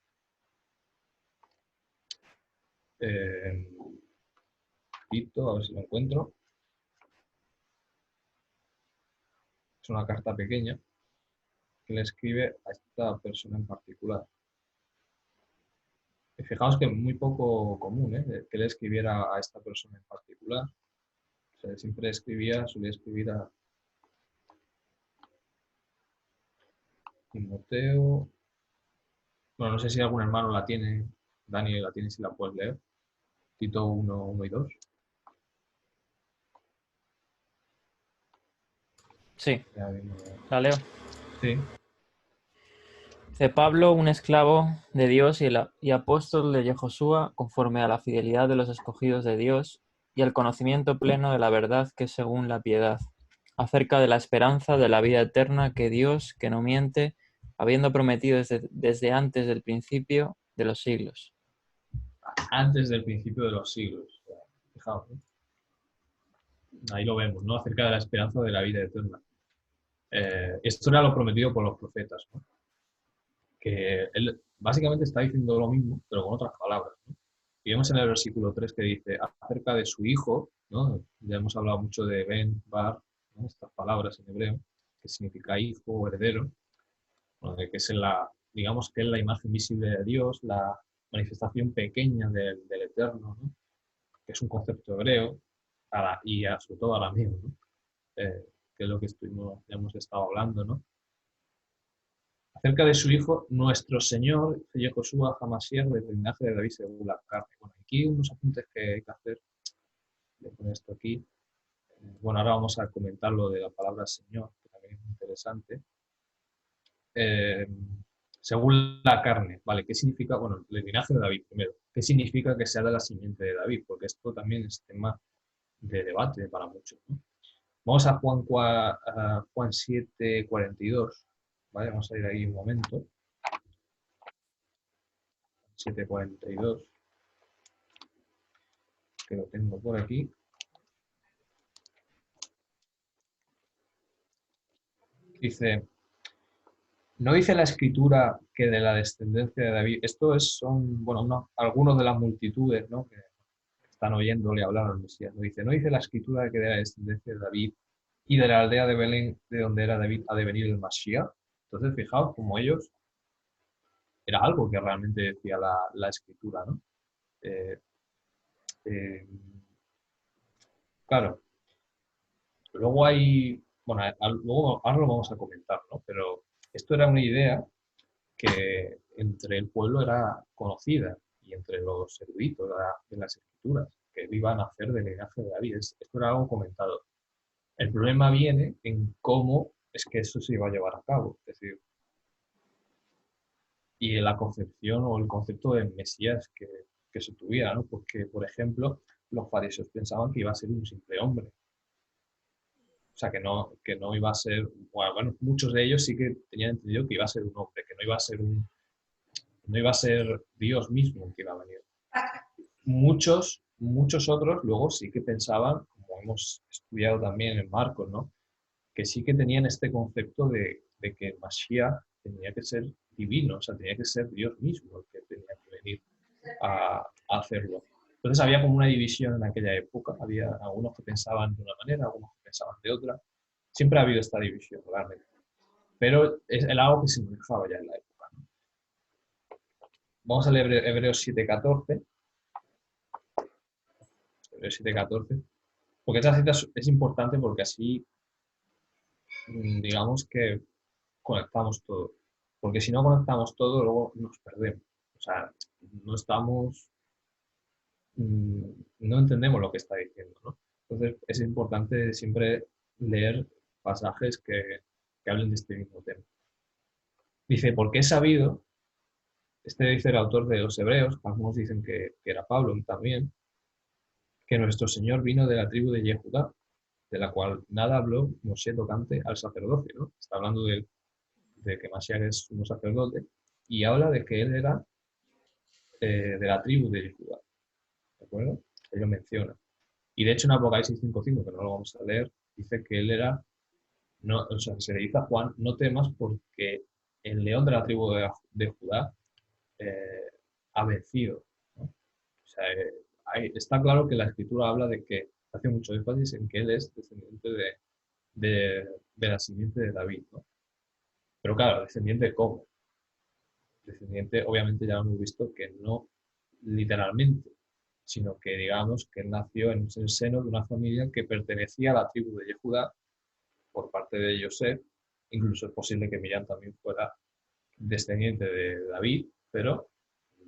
en Tito, a ver si lo encuentro. Es una carta pequeña que le escribe a esta persona en particular. Y fijaos que es muy poco común, que le escribiera a esta persona en particular. O sea, siempre solía escribir a Timoteo. Bueno, no sé si algún hermano la tiene. Dani la tiene, si la puedes leer. Tito 1 y 2. Sí, la leo. Sí. De Pablo, un esclavo de Dios y apóstol de Yehoshua, conforme a la fidelidad de los escogidos de Dios y al conocimiento pleno de la verdad que es según la piedad, acerca de la esperanza de la vida eterna que Dios, que no miente, habiendo prometido desde antes del principio de los siglos. Antes del principio de los siglos. Fijaos, ¿no? Ahí lo vemos, ¿no? Acerca de la esperanza de la vida eterna. Esto era lo prometido por los profetas, ¿no? Que él básicamente está diciendo lo mismo, pero con otras palabras, ¿no? Y vemos en el versículo 3 que dice acerca de su hijo, ¿no? Ya hemos hablado mucho de Ben, Bar, ¿no? Estas palabras en hebreo, que significa hijo o heredero, bueno, que es digamos que es la imagen visible de Dios, la manifestación pequeña del Eterno, ¿no? Que es un concepto hebreo, sobre todo arameo, ¿no? Que es lo que hemos estado hablando, ¿no? Acerca de su hijo, nuestro Señor, Josué Hamashiach, del linaje de David según la carne. Bueno, aquí unos apuntes que hay que hacer. Voy a poner esto aquí. Bueno, ahora vamos a comentar lo de la palabra Señor, que también es interesante. Según la carne, ¿vale? ¿Qué significa? Bueno, el linaje de David primero. ¿Qué significa que sea de la simiente de David? Porque esto también es tema de debate para muchos, ¿no? Vamos a Juan 7, 42. ¿Vale? Vamos a ir ahí un momento. 7:42. Que lo tengo por aquí. Dice, ¿no dice la Escritura que de la descendencia de David? Son, bueno, algunos de las multitudes, ¿no? Que están oyéndole hablar al Mesías. ¿No dice la Escritura que de la descendencia de David y de la aldea de Belén, de donde era David, ha de venir el Mashiach? Entonces, fijaos como ellos, era algo que realmente decía la Escritura, ¿no? Claro, luego bueno, luego ahora lo vamos a comentar, ¿no? Pero esto era una idea que entre el pueblo era conocida y entre los eruditos de las Escrituras, que iban a hacer del linaje de David. Esto era algo comentado. El problema viene en cómo es que eso se iba a llevar a cabo. Es decir, y en la concepción o el concepto de Mesías que se tuviera, ¿no? Porque, por ejemplo, los fariseos pensaban que iba a ser un simple hombre. O sea, que no iba a ser... Bueno, muchos de ellos sí que tenían entendido que iba a ser un hombre, que no iba a ser Dios mismo que iba a venir. Muchos otros luego sí que pensaban, como hemos estudiado también en Marcos, ¿no? Que sí que tenían este concepto de que el Mashiach tenía que ser divino, o sea, tenía que ser Dios mismo el que tenía que venir a hacerlo. Entonces había como una división en aquella época, había algunos que pensaban de una manera, algunos que pensaban de otra. Siempre ha habido esta división, realmente. Pero es algo que se manejaba ya en la época, ¿no? Vamos a leer Hebreos 7:14. Hebreos 7:14. Porque esta cita es importante porque así, digamos que conectamos todo. Porque si no conectamos todo, luego nos perdemos. O sea, no entendemos lo que está diciendo, ¿no? Entonces es importante siempre leer pasajes que hablen de este mismo tema. Dice, porque he sabido, dice el autor de los Hebreos, algunos dicen que era Pablo también, que nuestro Señor vino de la tribu de Yehudá, de la cual nada habló Moshe tocante al sacerdocio, ¿no? Está hablando de que Mashiach es un sacerdote, y habla de que él era de la tribu de Judá, ¿de acuerdo? Él lo menciona. Y de hecho en Apocalipsis 5:5, que no lo vamos a leer, dice que él era, no, o sea, se le dice a Juan, no temas porque el león de la tribu de Judá ha vencido, ¿no? O sea, está claro que la Escritura habla de que hace mucho énfasis en que él es descendiente de la simiente de David, ¿no? Pero claro, descendiente ¿cómo? Descendiente, obviamente ya lo hemos visto que no literalmente, sino que digamos que él nació en el seno de una familia que pertenecía a la tribu de Judá por parte de José. Incluso es posible que Miriam también fuera descendiente de David, pero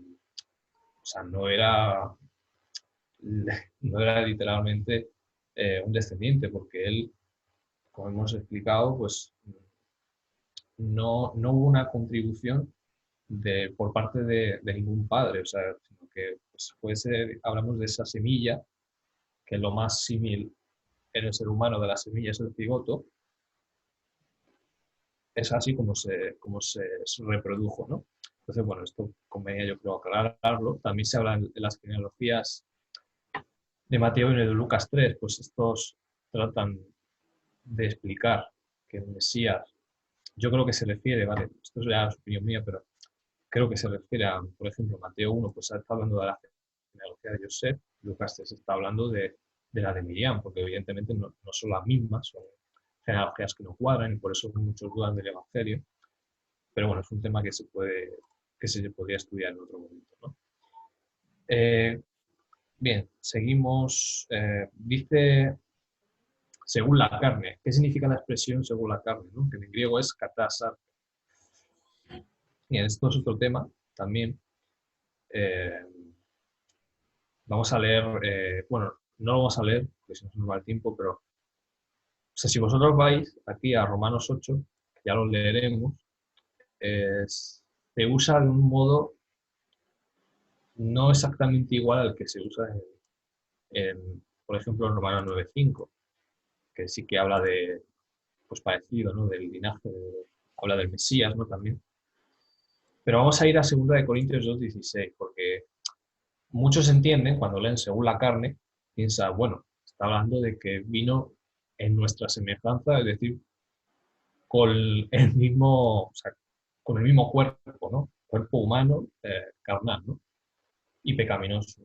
o sea, no era literalmente un descendiente, porque él, como hemos explicado, pues no hubo una contribución por parte de ningún padre, o sea, sino que pues, hablamos de esa semilla, que lo más símil en el ser humano de la semilla es el cigoto. Es así como se reprodujo, ¿no? Entonces, bueno, esto convenía yo creo aclararlo. También se habla en las genealogías de Mateo y de Lucas 3, pues estos tratan de explicar que el Mesías, yo creo que se refiere, ¿vale? Esto es ya la opinión mía, pero creo que se refiere a, por ejemplo, Mateo 1, pues está hablando de la genealogía de José, Lucas 3 está hablando de la de Miriam, porque evidentemente no son las mismas, son genealogías que no cuadran y por eso muchos dudan del Evangelio. Pero bueno, es un tema que se podría estudiar en otro momento, ¿no? Bien, seguimos. Dice, según la carne. ¿Qué significa la expresión según la carne, ¿no? Que en griego es katasar. Bien, esto es otro tema también. Vamos a leer, bueno, no lo vamos a leer, porque si no se nos va el tiempo, pero o sea, si vosotros vais aquí a Romanos 8, que ya lo leeremos, se usa de un modo no exactamente igual al que se usa por ejemplo, en Romanos 9:5, que sí que habla de, pues parecido, ¿no? Del linaje, habla del Mesías, ¿no? También. Pero vamos a ir a 2 de Corintios 2:16, porque muchos entienden, cuando leen según la carne, piensan, bueno, está hablando de que vino en nuestra semejanza, es decir, con el mismo, o sea, con el mismo cuerpo, ¿no? Cuerpo humano, carnal, ¿no? Y pecaminoso.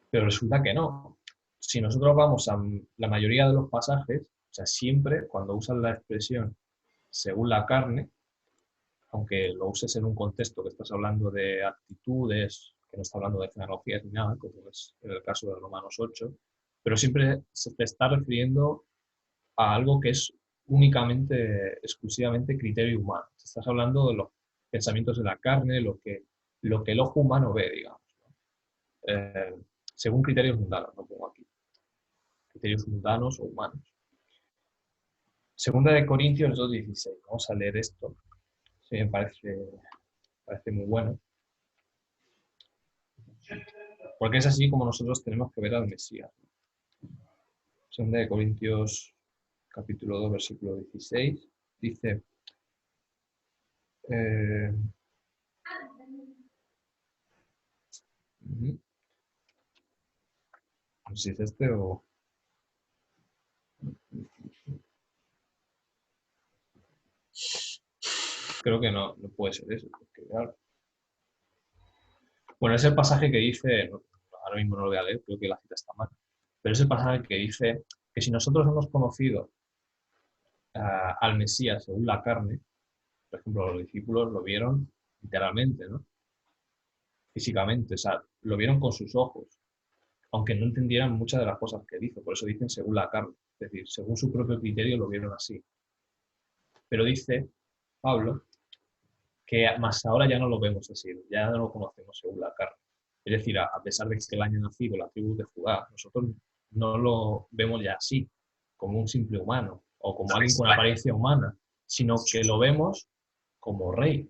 Pero resulta que no. Si nosotros vamos a la mayoría de los pasajes, o sea, siempre cuando usan la expresión según la carne, aunque lo uses en un contexto que estás hablando de actitudes, que no está hablando de genealogías ni nada, como es en el caso de Romanos 8, pero siempre se te está refiriendo a algo que es únicamente, exclusivamente criterio humano. Estás hablando de los pensamientos de la carne, lo que el ojo humano ve, digamos, ¿no? Según criterios mundanos, no pongo aquí. Criterios mundanos o humanos. Segunda de Corintios 2:16. Vamos a leer esto. Sí, me parece muy bueno. Porque es así como nosotros tenemos que ver al Mesías. Segunda de Corintios capítulo 2, versículo 16. Dice... no sé si es este o... Creo que no puede ser eso. Porque, claro. Bueno, es el pasaje que dice, ahora mismo no lo voy a leer, creo que la cita está mal, pero es el pasaje que dice que si nosotros hemos conocido al Mesías según la carne, por ejemplo, los discípulos lo vieron literalmente, ¿no? Físicamente, o sea, lo vieron con sus ojos, aunque no entendieran muchas de las cosas que dice, por eso dicen según la carne, es decir, según su propio criterio lo vieron así. Pero dice Pablo que más ahora ya no lo vemos así, ya no lo conocemos según la carne. Es decir, a pesar de que él haya nacido la tribu de Judá, nosotros no lo vemos ya así, como un simple humano o como alguien con apariencia humana, sino que lo vemos como rey,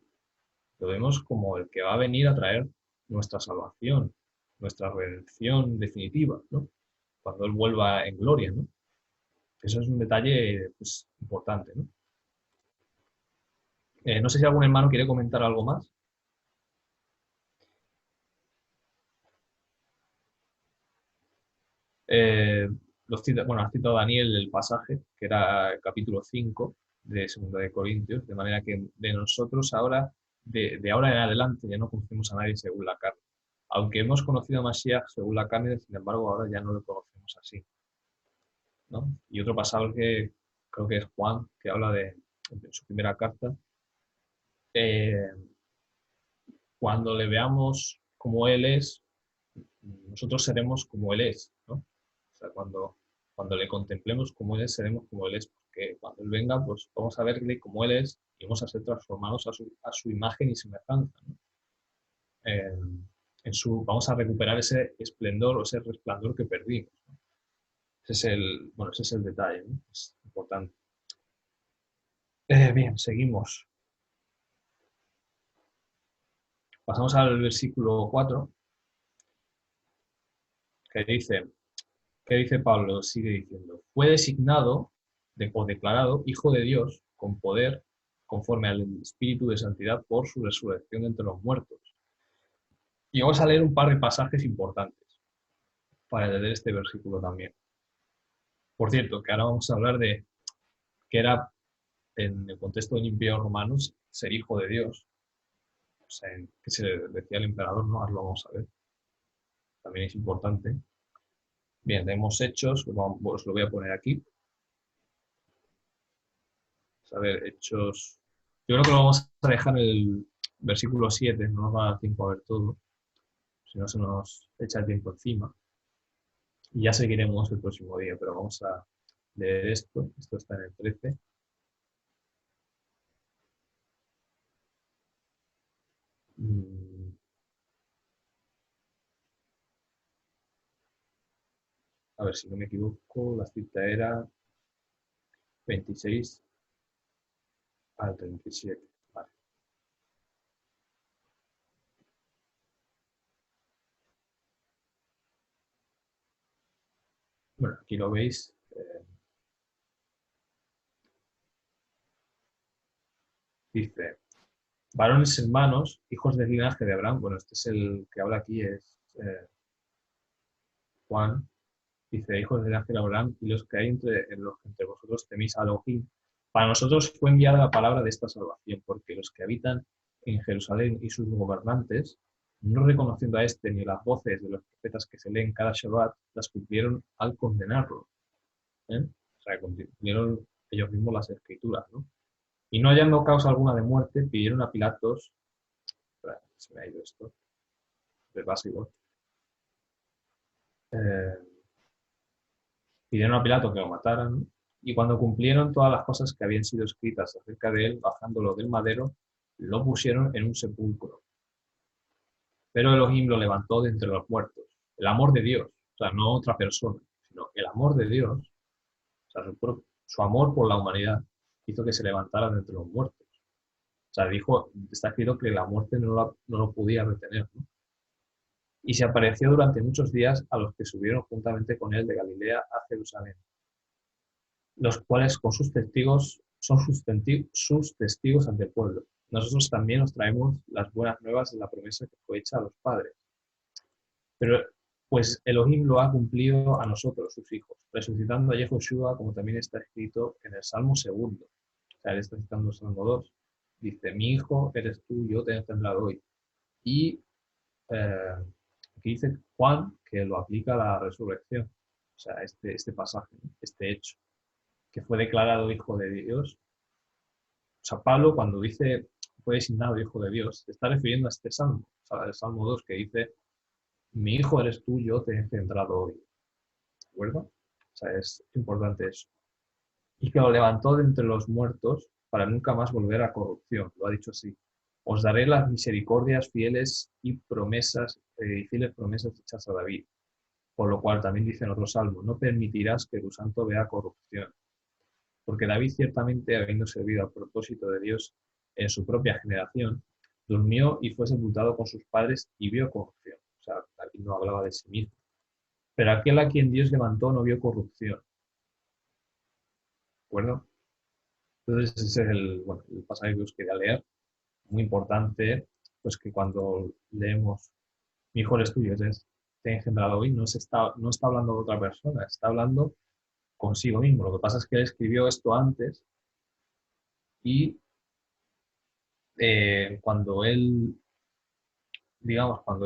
lo vemos como el que va a venir a traer nuestra salvación, nuestra redención definitiva, ¿no? Cuando Él vuelva en gloria, ¿no? Eso es un detalle, pues, importante, ¿no? No sé si algún hermano quiere comentar algo más. Bueno, ha citado Daniel el pasaje, que era el capítulo 5 de 2 de Corintios, de manera que de nosotros ahora, de ahora en adelante, ya no conocemos a nadie según la carne. Aunque hemos conocido a Mashiach según la carne, sin embargo, ahora ya no lo conocemos así, ¿no? Y otro pasaje que creo que es Juan, que habla de su primera carta, cuando le veamos como Él es, nosotros seremos como Él es, ¿no? O sea, cuando le contemplemos como Él es, seremos como Él es, porque cuando Él venga, pues vamos a verle como Él es y vamos a ser transformados a su imagen y semejanza, ¿no? Vamos a recuperar ese esplendor o ese resplandor que perdimos, ¿no? Ese es el detalle, ¿no? Es importante. Bien, seguimos. Pasamos al versículo 4, que dice Pablo, sigue diciendo, fue designado o declarado Hijo de Dios con poder conforme al Espíritu de Santidad por su resurrección de entre los muertos. Y vamos a leer un par de pasajes importantes para entender este versículo también. Por cierto, que ahora vamos a hablar de que era, en el contexto del Imperio Romano, ser hijo de Dios. O sea, que se decía al emperador, ¿no? Ahora lo vamos a ver. También es importante. Bien, tenemos Hechos, os lo voy a poner aquí. Vamos a ver, Hechos Yo creo que lo vamos a dejar en el versículo 7, no nos va a dar tiempo a ver todo, si no se nos echa el tiempo encima. Y ya seguiremos el próximo día, pero vamos a leer esto. Esto está en el 13. A ver si no me equivoco, la cita era 26 al 37. Vale. Bueno, aquí lo veis. Dice, varones hermanos, hijos del linaje de Abraham. Bueno, este es el que habla aquí, es Juan. Dice, hijos del linaje de Abraham, y los que hay en los que entre vosotros teméis a Elohim. Para nosotros fue enviada la palabra de esta salvación, porque los que habitan en Jerusalén y sus gobernantes, no reconociendo a este ni las voces de los profetas que se leen cada Shabbat, las cumplieron al condenarlo. O sea, cumplieron ellos mismos las escrituras, ¿no? Y no hallando causa alguna de muerte, pidieron a Pilatos, se me ha ido esto, de básico, pidieron a Pilato que lo mataran, y cuando cumplieron todas las cosas que habían sido escritas acerca de él, bajándolo del madero, lo pusieron en un sepulcro. Pero Elohim lo levantó de entre los muertos. El amor de Dios, o sea, no otra persona, sino el amor de Dios, o sea, su amor por la humanidad, hizo que se levantara de entre los muertos. O sea, dijo, está escrito que la muerte no lo podía retener, ¿no? Y se apareció durante muchos días a los que subieron juntamente con él de Galilea a Jerusalén, los cuales con sus testigos son sus testigos ante el pueblo. Nosotros también os traemos las buenas nuevas de la promesa que fue hecha a los padres. Pero pues Elohim lo ha cumplido a nosotros, sus hijos, resucitando a Yehoshua, como también está escrito en el Salmo 2. O sea, él está citando el Salmo 2. Dice, mi hijo eres tú, yo te he engendrado hoy. Y aquí dice Juan que lo aplica a la resurrección. O sea, este pasaje, este hecho, que fue declarado hijo de Dios. O sea, Pablo cuando dice fue designado hijo de Dios, se está refiriendo a este Salmo, o sea, el Salmo 2, que dice, mi hijo eres tú, yo te he engendrado hoy. ¿De acuerdo? O sea, es importante eso. Y que lo levantó de entre los muertos para nunca más volver a corrupción. Lo ha dicho así. Os daré las misericordias fieles y fieles promesas hechas a David. Por lo cual también dice en otro salmo, no permitirás que tu santo vea corrupción. Porque David ciertamente, habiendo servido al propósito de Dios en su propia generación, durmió y fue sepultado con sus padres y vio corrupción. O sea, David no hablaba de sí mismo. Pero aquel a quien Dios levantó no vio corrupción. ¿De acuerdo? Entonces ese es el pasaje que os quería leer. Muy importante, pues que cuando leemos mi hijo eres tuyo, te he engendrado hoy, no está hablando de otra persona, está hablando consigo mismo. Lo que pasa es que él escribió esto antes y cuando él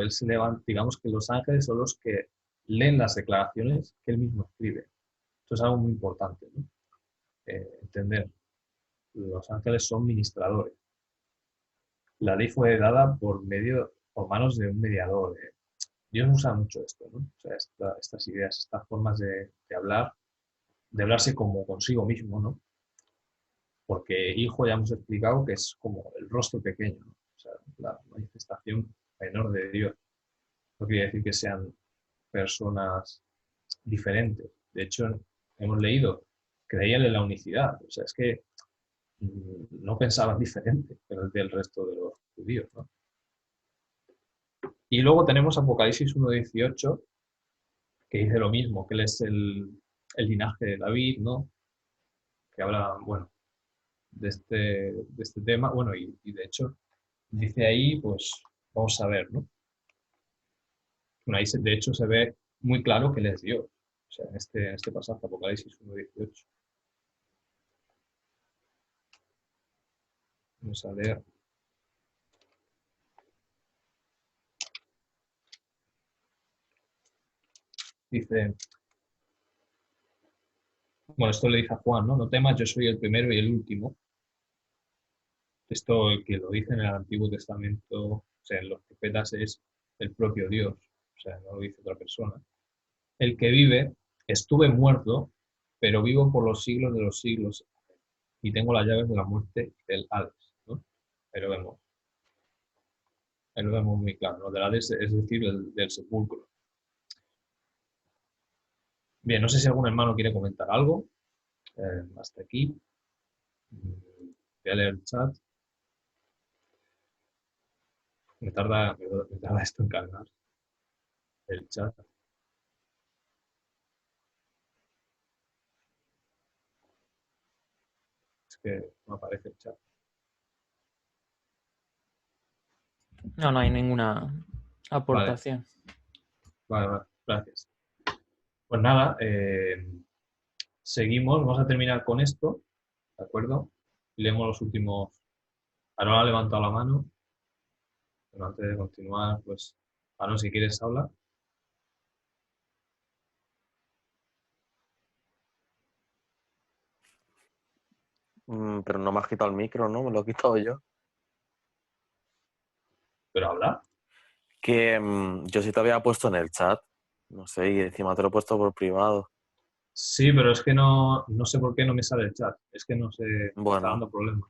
se levanta, digamos que los ángeles son los que leen las declaraciones que él mismo escribe. Esto es algo muy importante, ¿no? Entender. Los ángeles son ministradores. La ley fue dada por manos de un mediador. Dios usa mucho esto, ¿no? O sea, estas ideas, estas formas de hablar, de hablarse como consigo mismo, ¿no? Porque hijo ya hemos explicado que es como el rostro pequeño, ¿no? O sea, la manifestación menor de Dios. No quiere decir que sean personas diferentes. De hecho, hemos leído, creían en la unicidad. O sea, es que no pensaban diferente del resto de los judíos, ¿no? Y luego tenemos Apocalipsis 1:18, que dice lo mismo, que él es el linaje de David, ¿no? Que habla, bueno, de este tema, bueno, y de hecho, dice ahí, pues, vamos a ver, ¿no? Bueno, ahí de hecho se ve muy claro que él es Dios, o sea, en este pasaje, Apocalipsis 1:18. Vamos a leer. Dice, bueno, esto le dice a Juan, ¿no? No temas, yo soy el primero y el último. Esto, el que lo dice en el Antiguo Testamento, o sea, en los profetas, es el propio Dios, o sea, no lo dice otra persona. El que vive, estuve muerto, pero vivo por los siglos de los siglos y tengo las llaves de la muerte y del Hades, ¿no? Pero ahí lo vemos muy claro, ¿no? Del Hades, es decir, del sepulcro. Bien, no sé si algún hermano quiere comentar algo. Hasta aquí. Voy a leer el chat. Me tarda esto en cargar el chat. Es que no aparece el chat. No, no hay ninguna Vale, aportación. vale, gracias. Pues nada, seguimos. Vamos a terminar con esto, ¿de acuerdo? Y leemos los últimos. Aaron ha levantado la mano. Pero antes de continuar, pues, Aaron, si quieres hablar. Pero no me has quitado el micro, ¿no? Me lo he quitado yo. Pero habla. Que yo sí te había puesto en el chat, no sé, y encima te lo he puesto por privado. Sí, pero es que no sé por qué no me sale el chat. Es que no sé, me está Bueno, dando problemas.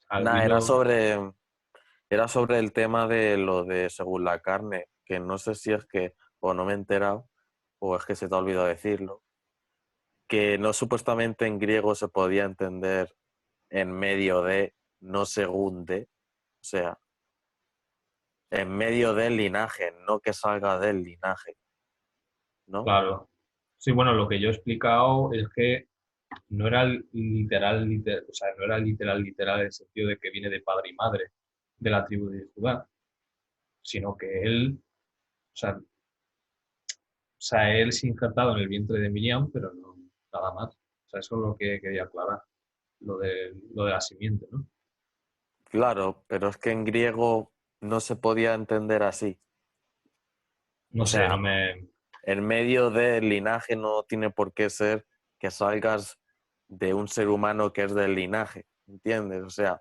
Al nada, hilo- era sobre el tema de lo de según la carne, que no sé si es que o no me he enterado o es que se te ha olvidado decirlo, que no supuestamente en griego se podía entender en medio de, no según de, o sea, en medio del linaje, no que salga del linaje, ¿no? Claro. Sí, bueno, lo que yo he explicado es que no era literal, o sea, no era literal en el sentido de que viene de padre y madre de la tribu de Judá, sino que él, él se ha injertado en el vientre de Miriam, pero no nada más. O sea, eso es lo que quería aclarar, lo de la simiente, ¿no? Claro, pero es que en griego no se podía entender así. No O sé, no sea, me... en medio del linaje no tiene por qué ser que salgas de un ser humano que es del linaje, ¿entiendes? O sea,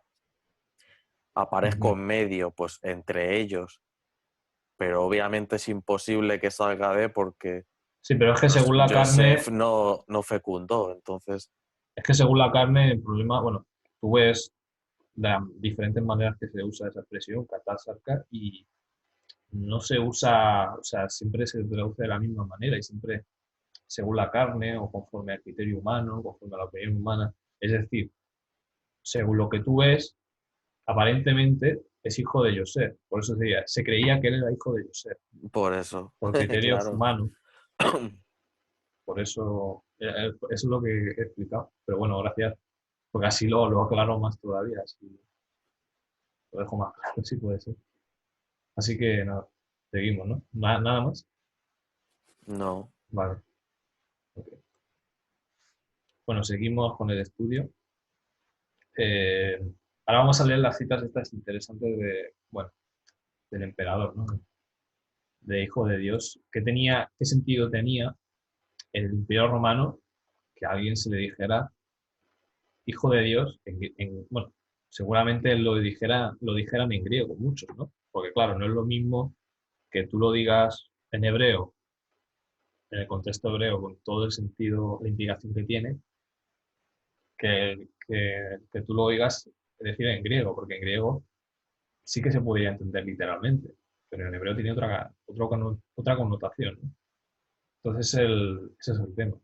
aparezco Ujú. en medio, pues entre ellos, pero obviamente es imposible que salga de porque Sí, pero es que según la Joseph carne, no fecundó, entonces, el problema, bueno, tú ves de las diferentes maneras que se usa esa expresión, katasarka, y no se usa, o sea, siempre se traduce de la misma manera y siempre según la carne o conforme al criterio humano, conforme a la opinión humana. Es decir, según lo que tú ves, aparentemente es hijo de José. Por eso se creía que él era hijo de José, por eso, por criterios claro. humanos. Por eso, eso es lo que he explicado. Pero bueno, gracias, porque así lo aclaro más todavía, así lo dejo más claro, si puede ser. Así que nada, seguimos, ¿no? Nada más. No. Vale. Ok. Bueno, seguimos con el estudio. Eh, ahora vamos a leer las citas estas interesantes bueno, del emperador, ¿no? De hijo de Dios. ¿Qué sentido tenía el imperio romano que a alguien se le dijera hijo de Dios? Bueno, seguramente lo dijeran en griego, muchos, ¿no? Porque claro, no es lo mismo que tú lo digas en hebreo, en el contexto hebreo, con todo el sentido, la implicación que tiene, que tú lo digas decir en griego, porque en griego sí que se podría entender literalmente, pero en hebreo tiene otra connotación, ¿no? Entonces, ese es el tema.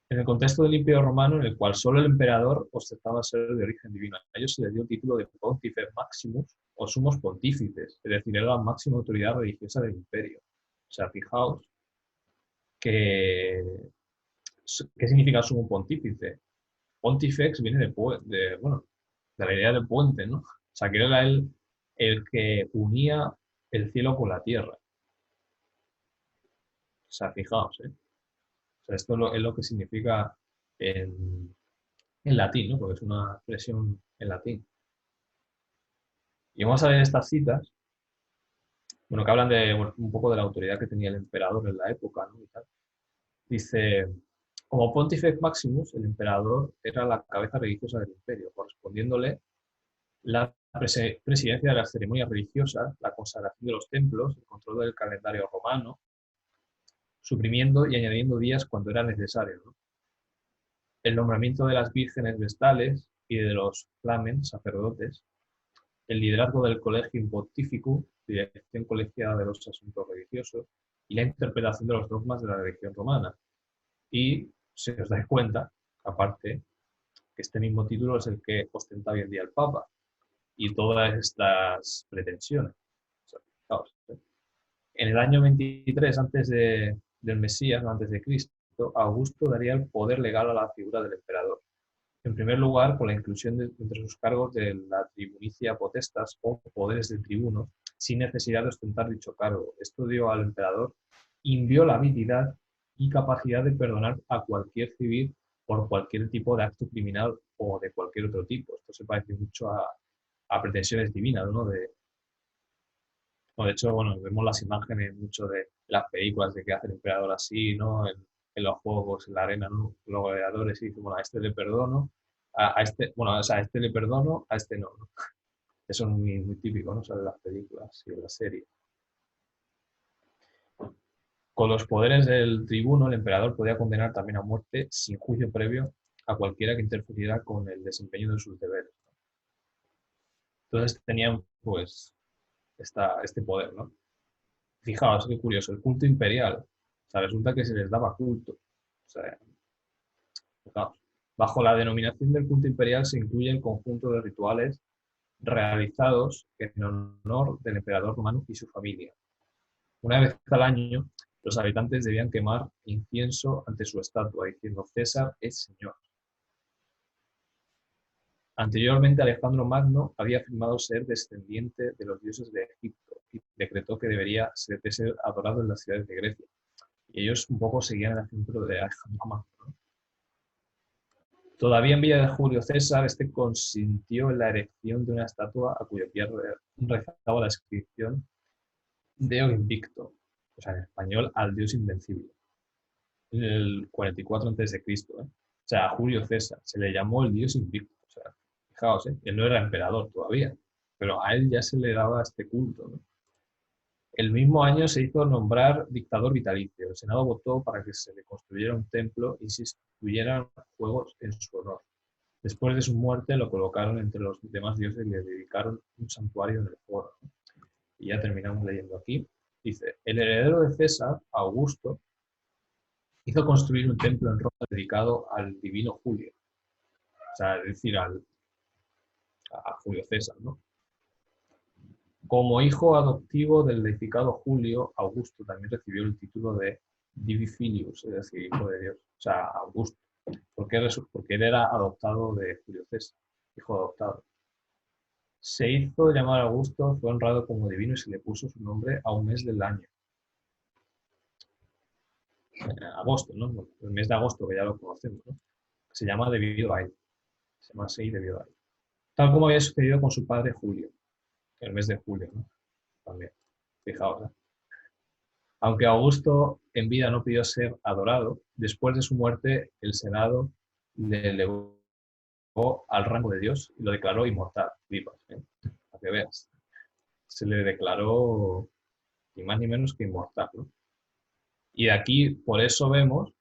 En el contexto del Imperio Romano, en el cual solo el emperador ostentaba ser de origen divino, a ellos se les dio el título de Pontifex Maximus o Sumos Pontífices, es decir, era la máxima autoridad religiosa del imperio. O sea, fijaos que, ¿qué significa sumo pontífice? Pontifex viene bueno, de la idea de puente, ¿no? O sea, que era él el que unía el cielo con la tierra. O sea, fijaos, ¿eh? O sea, esto es lo que significa en latín, ¿no? Porque es una expresión en latín. Y vamos a ver estas citas, bueno, que hablan bueno, un poco de la autoridad que tenía el emperador en la época, ¿no? Y tal. Dice, como Pontifex Maximus, el emperador era la cabeza religiosa del imperio, correspondiéndole la presidencia de las ceremonias religiosas, la consagración de los templos, el control del calendario romano, suprimiendo y añadiendo días cuando era necesario, ¿no? El nombramiento de las vírgenes vestales y de los flamen, sacerdotes, el liderazgo del Collegium Pontificum, dirección colegiada de los asuntos religiosos, y la interpretación de los dogmas de la religión romana. Y, si os dais cuenta, aparte, que este mismo título es el que ostenta hoy en día el Papa, y todas estas pretensiones. O sea, fijaos, ¿eh? En el año 23 del Mesías, no antes de Cristo, Augusto daría el poder legal a la figura del emperador. En primer lugar, con la inclusión entre sus cargos de la tribunicia potestas o poderes de tribuno, sin necesidad de ostentar dicho cargo. Esto dio al emperador inviolabilidad y capacidad de perdonar a cualquier civil por cualquier tipo de acto criminal o de cualquier otro tipo. Esto se parece mucho a pretensiones divinas, ¿no? De hecho, bueno, vemos las imágenes mucho de las películas de que hace el emperador así, ¿no? En los juegos, en la arena, ¿no? Los gladiadores y dice, bueno, a este le perdono, a este, bueno, o sea, a este le perdono, a este no, ¿no? Eso es muy, muy típico, ¿no? O sea, de las películas y de las series. Con los poderes del tribuno, el emperador podía condenar también a muerte sin juicio previo a cualquiera que interfiriera con el desempeño de sus deberes, ¿no? Entonces tenían, pues, este poder, ¿no? Fijaos, qué curioso, el culto imperial. O sea, resulta que se les daba culto. O sea, fijaos, bajo la denominación del culto imperial se incluye el conjunto de rituales realizados en honor del emperador romano y su familia. Una vez al año, los habitantes debían quemar incienso ante su estatua, diciendo César es Señor. Anteriormente, Alejandro Magno había afirmado ser descendiente de los dioses de Egipto y decretó que debería ser adorado en las ciudades de Grecia. Y ellos un poco seguían el ejemplo de Alejandro Magno, ¿no? Todavía en vida de Julio César, este consintió en la erección de una estatua a cuyo pie rezaba la inscripción Deo Invicto, o sea, en español, al Dios Invencible, en el 44 a.C., ¿eh? O sea, a Julio César se le llamó el Dios Invicto. O sea, fijaos, él no era emperador todavía, pero a él ya se le daba este culto, ¿no? El mismo año se hizo nombrar dictador vitalicio. El Senado votó para que se le construyera un templo y se instituyeran juegos en su honor. Después de su muerte lo colocaron entre los demás dioses y le dedicaron un santuario en el foro. Y ya terminamos leyendo aquí. Dice, el heredero de César, Augusto, hizo construir un templo en Roma dedicado al divino Julio. O sea, es decir, a Julio César, ¿no? Como hijo adoptivo del deificado Julio, Augusto también recibió el título de Divi Filius, es decir, hijo de Dios. O sea, Augusto. Porque él era adoptado de Julio César, hijo adoptado. Se hizo llamar Augusto, fue honrado como divino y se le puso su nombre a un mes del año. Agosto, ¿no? El mes de agosto, que ya lo conocemos, ¿no? Se llama debido a él. Se llama así debido a él. Tal como había sucedido con su padre Julio, el mes de julio, ¿no? También. Fijaos, ¿eh? Aunque Augusto en vida no pidió ser adorado, después de su muerte el Senado le elevó al rango de Dios y lo declaró inmortal. Viva, ¿eh? Para que veas. Se le declaró ni más ni menos que inmortal, ¿no? Y de aquí, por eso vemos,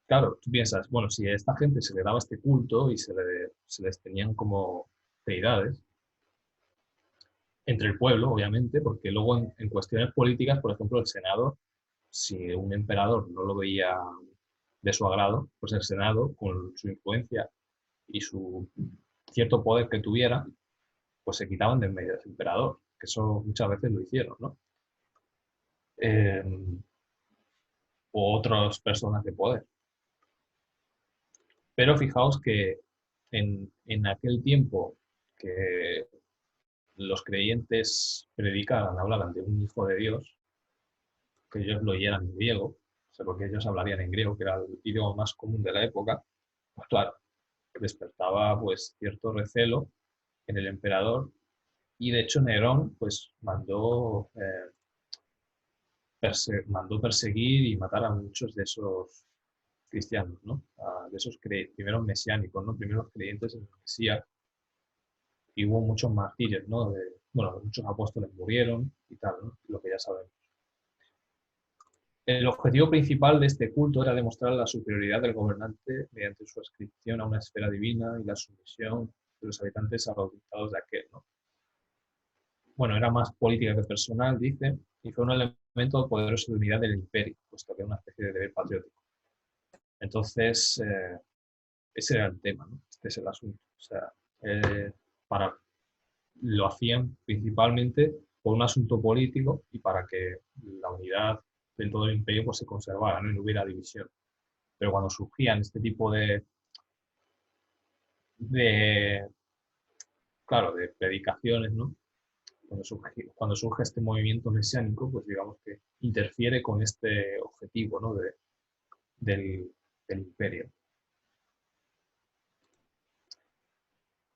claro, tú piensas, bueno, si a esta gente se le daba este culto y se les tenían como deidades, entre el pueblo, obviamente, porque luego en cuestiones políticas, por ejemplo, el Senado, si un emperador no lo veía de su agrado, pues el Senado, con su influencia y su cierto poder que tuviera, pues se quitaban de en medio del emperador, que eso muchas veces lo hicieron, ¿no? O otras personas de poder. Pero fijaos que en aquel tiempo que los creyentes predicaban, hablaban de un hijo de Dios, que ellos lo oyeran en griego, o sea, porque ellos hablarían en griego, que era el idioma más común de la época, pues claro, despertaba pues cierto recelo en el emperador y de hecho Nerón pues mandó perseguir y matar a muchos de esos cristianos, ¿no? De esos primeros mesiánicos, ¿no? Primeros creyentes en el Mesías. y hubo muchos mártires, ¿no? Bueno, muchos apóstoles murieron y tal, ¿no? Lo que ya sabemos. El objetivo principal de este culto era demostrar la superioridad del gobernante mediante su adscripción a una esfera divina y la sumisión de los habitantes a los dictados de aquel, ¿no? Bueno, era más política que personal, dice, y fue un elemento poderoso de unidad del imperio, puesto que era una especie de deber patriótico. Entonces, ese era el tema, ¿no? Este es el asunto. O sea, lo hacían principalmente por un asunto político y para que la unidad del todo el imperio pues, se conservara, ¿no? Y no hubiera división. Pero cuando surgían este tipo claro, de predicaciones, ¿no? Cuando surge este movimiento mesiánico, pues digamos que interfiere con este objetivo, ¿no? del imperio.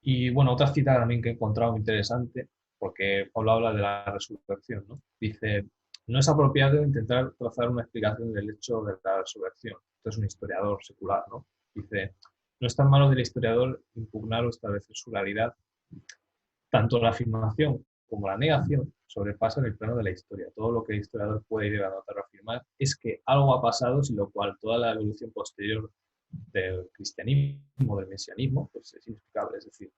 Y bueno, otra cita también que he encontrado muy interesante, porque Pablo habla de la resurrección, ¿no? Dice, no es apropiado intentar trazar una explicación del hecho de la resurrección. Esto es un historiador secular, ¿no? Dice, no está en manos del historiador impugnar o establecer su realidad. Tanto la afirmación como la negación sobrepasan el plano de la historia. Todo lo que el historiador puede ir a notar o afirmar es que algo ha pasado, sin lo cual toda la evolución posterior del cristianismo, del mesianismo, pues es inexplicable. Es decir,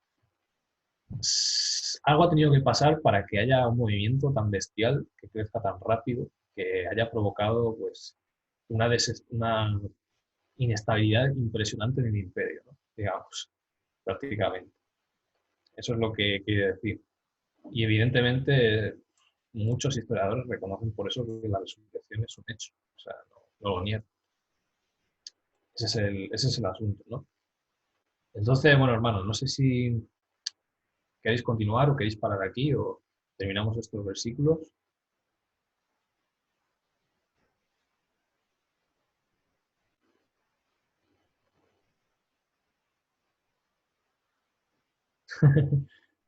algo ha tenido que pasar para que haya un movimiento tan bestial, que crezca tan rápido, que haya provocado pues, una inestabilidad impresionante en el imperio, ¿no? Digamos, prácticamente. Eso es lo que quiere decir. Y evidentemente muchos historiadores reconocen por eso que la resurrección es un hecho. O sea, no lo niegan. Ese es el asunto, ¿no? Entonces, bueno, hermanos, no sé si queréis continuar o queréis parar aquí o terminamos estos versículos.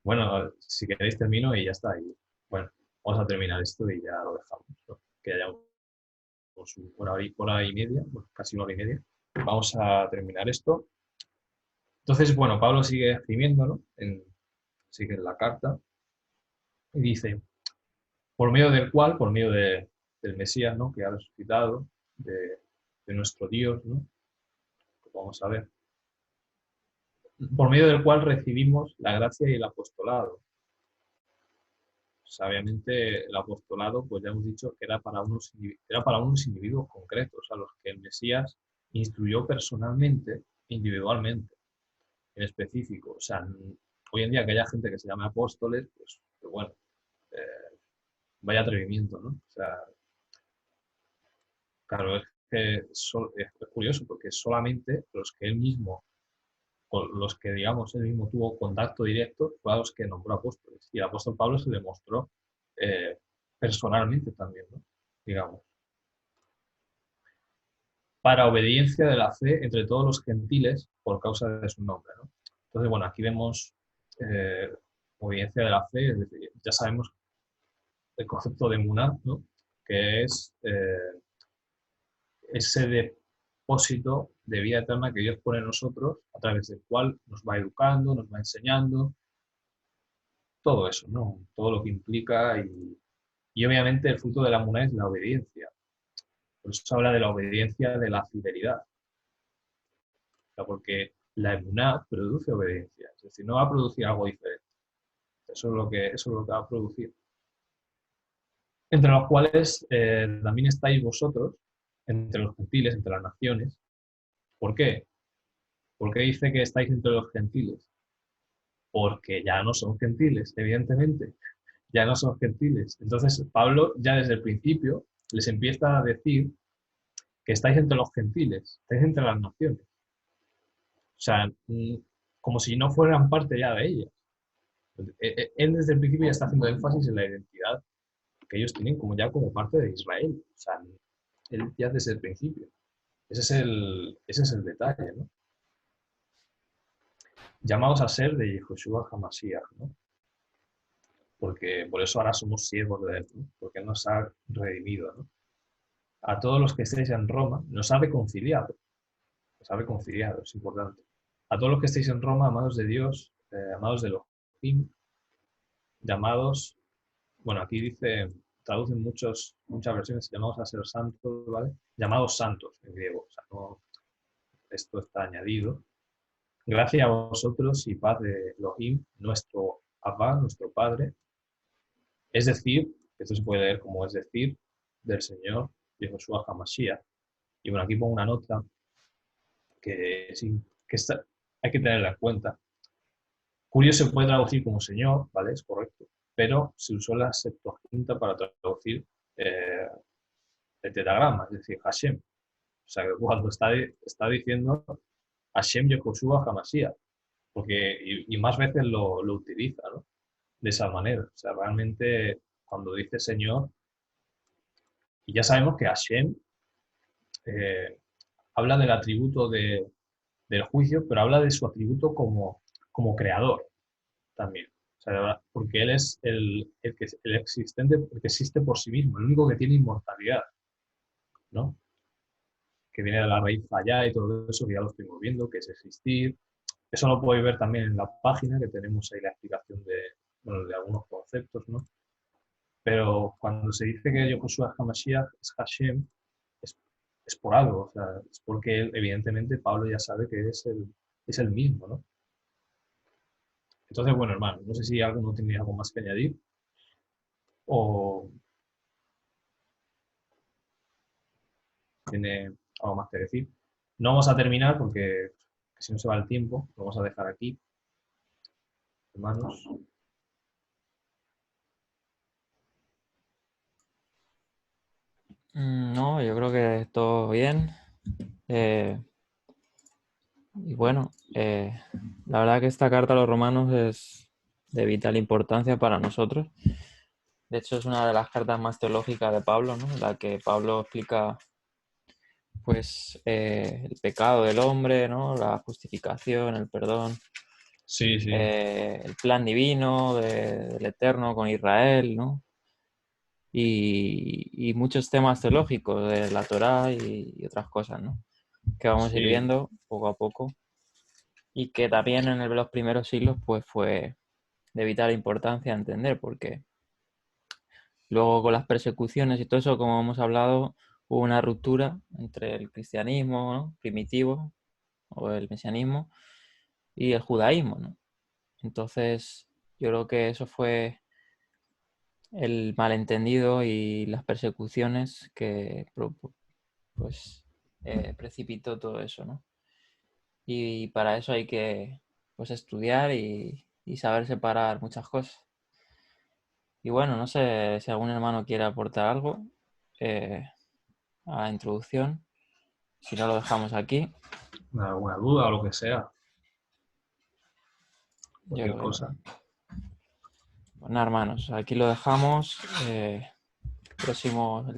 Bueno, si queréis termino y ya está. Y, bueno, vamos a terminar esto y ya lo dejamos, ¿no? Que haya hora y media, bueno, casi una hora y media. Vamos a terminar esto. Entonces, bueno, Pablo sigue escribiendo, ¿no? Sigue en la carta y dice, por medio del Mesías, ¿no? Que ha resucitado, de nuestro Dios, ¿no? Pues vamos a ver. Por medio del cual recibimos la gracia y el apostolado. Obviamente el apostolado, pues ya hemos dicho que era para unos individuos concretos, a los que el Mesías instruyó personalmente, individualmente, en específico. O sea, hoy en día que haya gente que se llame apóstoles, pues bueno, vaya atrevimiento, ¿no? O sea, claro, es curioso porque solamente los que él mismo, con los que, digamos, él mismo tuvo contacto directo, fue a los que nombró apóstoles. Y el apóstol Pablo se le mostró personalmente también, ¿no? Digamos. Para obediencia de la fe entre todos los gentiles por causa de su nombre, ¿no? Entonces, bueno, aquí vemos obediencia de la fe, es decir, ya sabemos el concepto de emuná, ¿no? Que es ese depósito de vida eterna que Dios pone en nosotros, a través del cual nos va educando, nos va enseñando, todo eso, ¿no? Todo lo que implica y obviamente el fruto de la emuná es la obediencia. Por eso se habla de la obediencia de la fidelidad. O sea, porque la emuná produce obediencia, es decir, no va a producir algo diferente. Eso es lo que va a producir. Entre los cuales también estáis vosotros, entre los gentiles, entre las naciones. ¿Por qué? ¿Por qué dice que estáis entre los gentiles? Porque ya no son gentiles, evidentemente. Ya no son gentiles. Entonces, Pablo ya desde el principio les empieza a decir que estáis entre los gentiles, estáis entre las naciones. O sea, como si no fueran parte ya de ellas. Él desde el principio ya está haciendo énfasis en la identidad que ellos tienen como parte de Israel. O sea, él ya desde el principio. Ese es el detalle, ¿no? Llamados a ser de Yehoshua HaMashiach, ¿no? Porque por eso ahora somos siervos de él, ¿no? Porque él nos ha redimido, ¿no? A todos los que estéis en Roma, nos ha reconciliado. Nos ha reconciliado, es importante. A todos los que estéis en Roma, amados de Dios, amados de los Elohim, llamados, bueno, aquí dice, traducen muchas versiones, llamados a ser santos, ¿vale? Llamados santos en griego, o sea, no, esto está añadido. Gracias a vosotros y paz de Elohim, nuestro Abba, nuestro Padre, es decir, esto se puede leer como es decir, del Señor Yehoshua HaMashiach. Y bueno, aquí pongo una nota que, hay que tenerla en cuenta. Curio se puede traducir como Señor, ¿vale? Es correcto, pero se usó la Septuaginta para traducir el tetragrama, es decir, Hashem. O sea, que cuando está diciendo Hashem Yehoshua HaMashiach, porque, y más veces lo utiliza, ¿no? De esa manera. O sea, realmente cuando dice Señor, y ya sabemos que Hashem habla del atributo del juicio, pero habla de su atributo como creador también. O sea, porque él es el existente, el que existe por sí mismo, el único que tiene inmortalidad, ¿no? Que viene de la raíz fallá y todo eso, que ya lo estuvimos viendo, que es existir. Eso lo podéis ver también en la página, que tenemos ahí la explicación de algunos conceptos, ¿no? Pero cuando se dice que Yehoshua HaMashiach es Hashem, es por algo, o sea, es porque él, evidentemente Pablo ya sabe que es el mismo, ¿no? Entonces, bueno, hermano, no sé si alguno tiene algo más que añadir o tiene algo más que decir. No vamos a terminar porque si no se va el tiempo, lo vamos a dejar aquí, hermanos. No, yo creo que todo bien. Y bueno, la verdad que esta carta a los romanos es de vital importancia para nosotros. De hecho, es una de las cartas más teológicas de Pablo, ¿no? En la que Pablo explica pues el pecado del hombre, ¿no? La justificación, el perdón, Sí, sí. el plan divino del Eterno con Israel, ¿no? Y muchos temas teológicos de la Torá y otras cosas, ¿no? Que vamos a ir Sí. viendo poco a poco y que también en los primeros siglos pues fue de vital importancia entender, porque luego con las persecuciones y todo eso, como hemos hablado, hubo una ruptura entre el cristianismo, ¿no? Primitivo o el mesianismo y el judaísmo, ¿no? Entonces yo creo que eso fue el malentendido y las persecuciones que pues precipitó todo eso, ¿no? Y para eso hay que pues estudiar y saber separar muchas cosas. Y bueno, no sé si algún hermano quiere aportar algo a la introducción. Si no, lo dejamos aquí. ¿Alguna duda o lo que sea? Cualquier Yo, cosa. Bueno, hermanos, aquí lo dejamos. El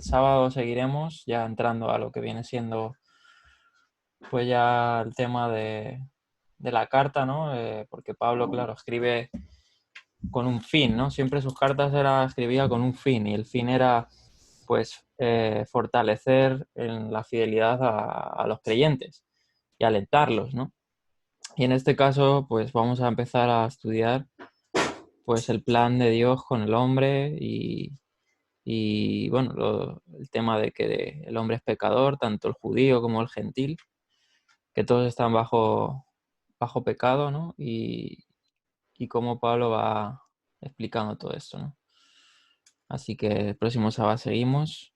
sábado seguiremos ya entrando a lo que viene siendo pues ya el tema de la carta, ¿no? Porque Pablo, claro, escribe con un fin, ¿no? Siempre sus cartas escribía con un fin y el fin era pues fortalecer en la fidelidad a los creyentes y alentarlos, ¿no? Y en este caso pues vamos a empezar a estudiar pues el plan de Dios con el hombre y bueno, el tema de que el hombre es pecador, tanto el judío como el gentil, que todos están bajo pecado, ¿no? Y cómo Pablo va explicando todo esto, ¿no? Así que el próximo sábado seguimos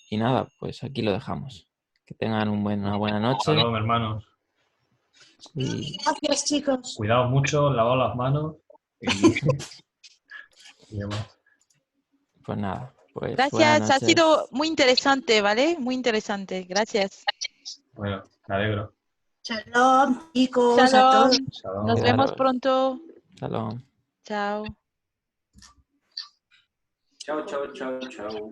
y nada, pues aquí lo dejamos. Que tengan una buena noche. Shalom, hermanos. Y Gracias, chicos. Cuidado mucho, lavad las manos y demás. pues nada, pues buenas Gracias, ha noches. sido muy interesante, ¿vale? Muy interesante, gracias. Bueno, me alegro. Shalom, chicos, a Shalom, todos. Shalom. nos vemos Quedaros. pronto. Shalom. Chao. Chao, chao, chao, chao.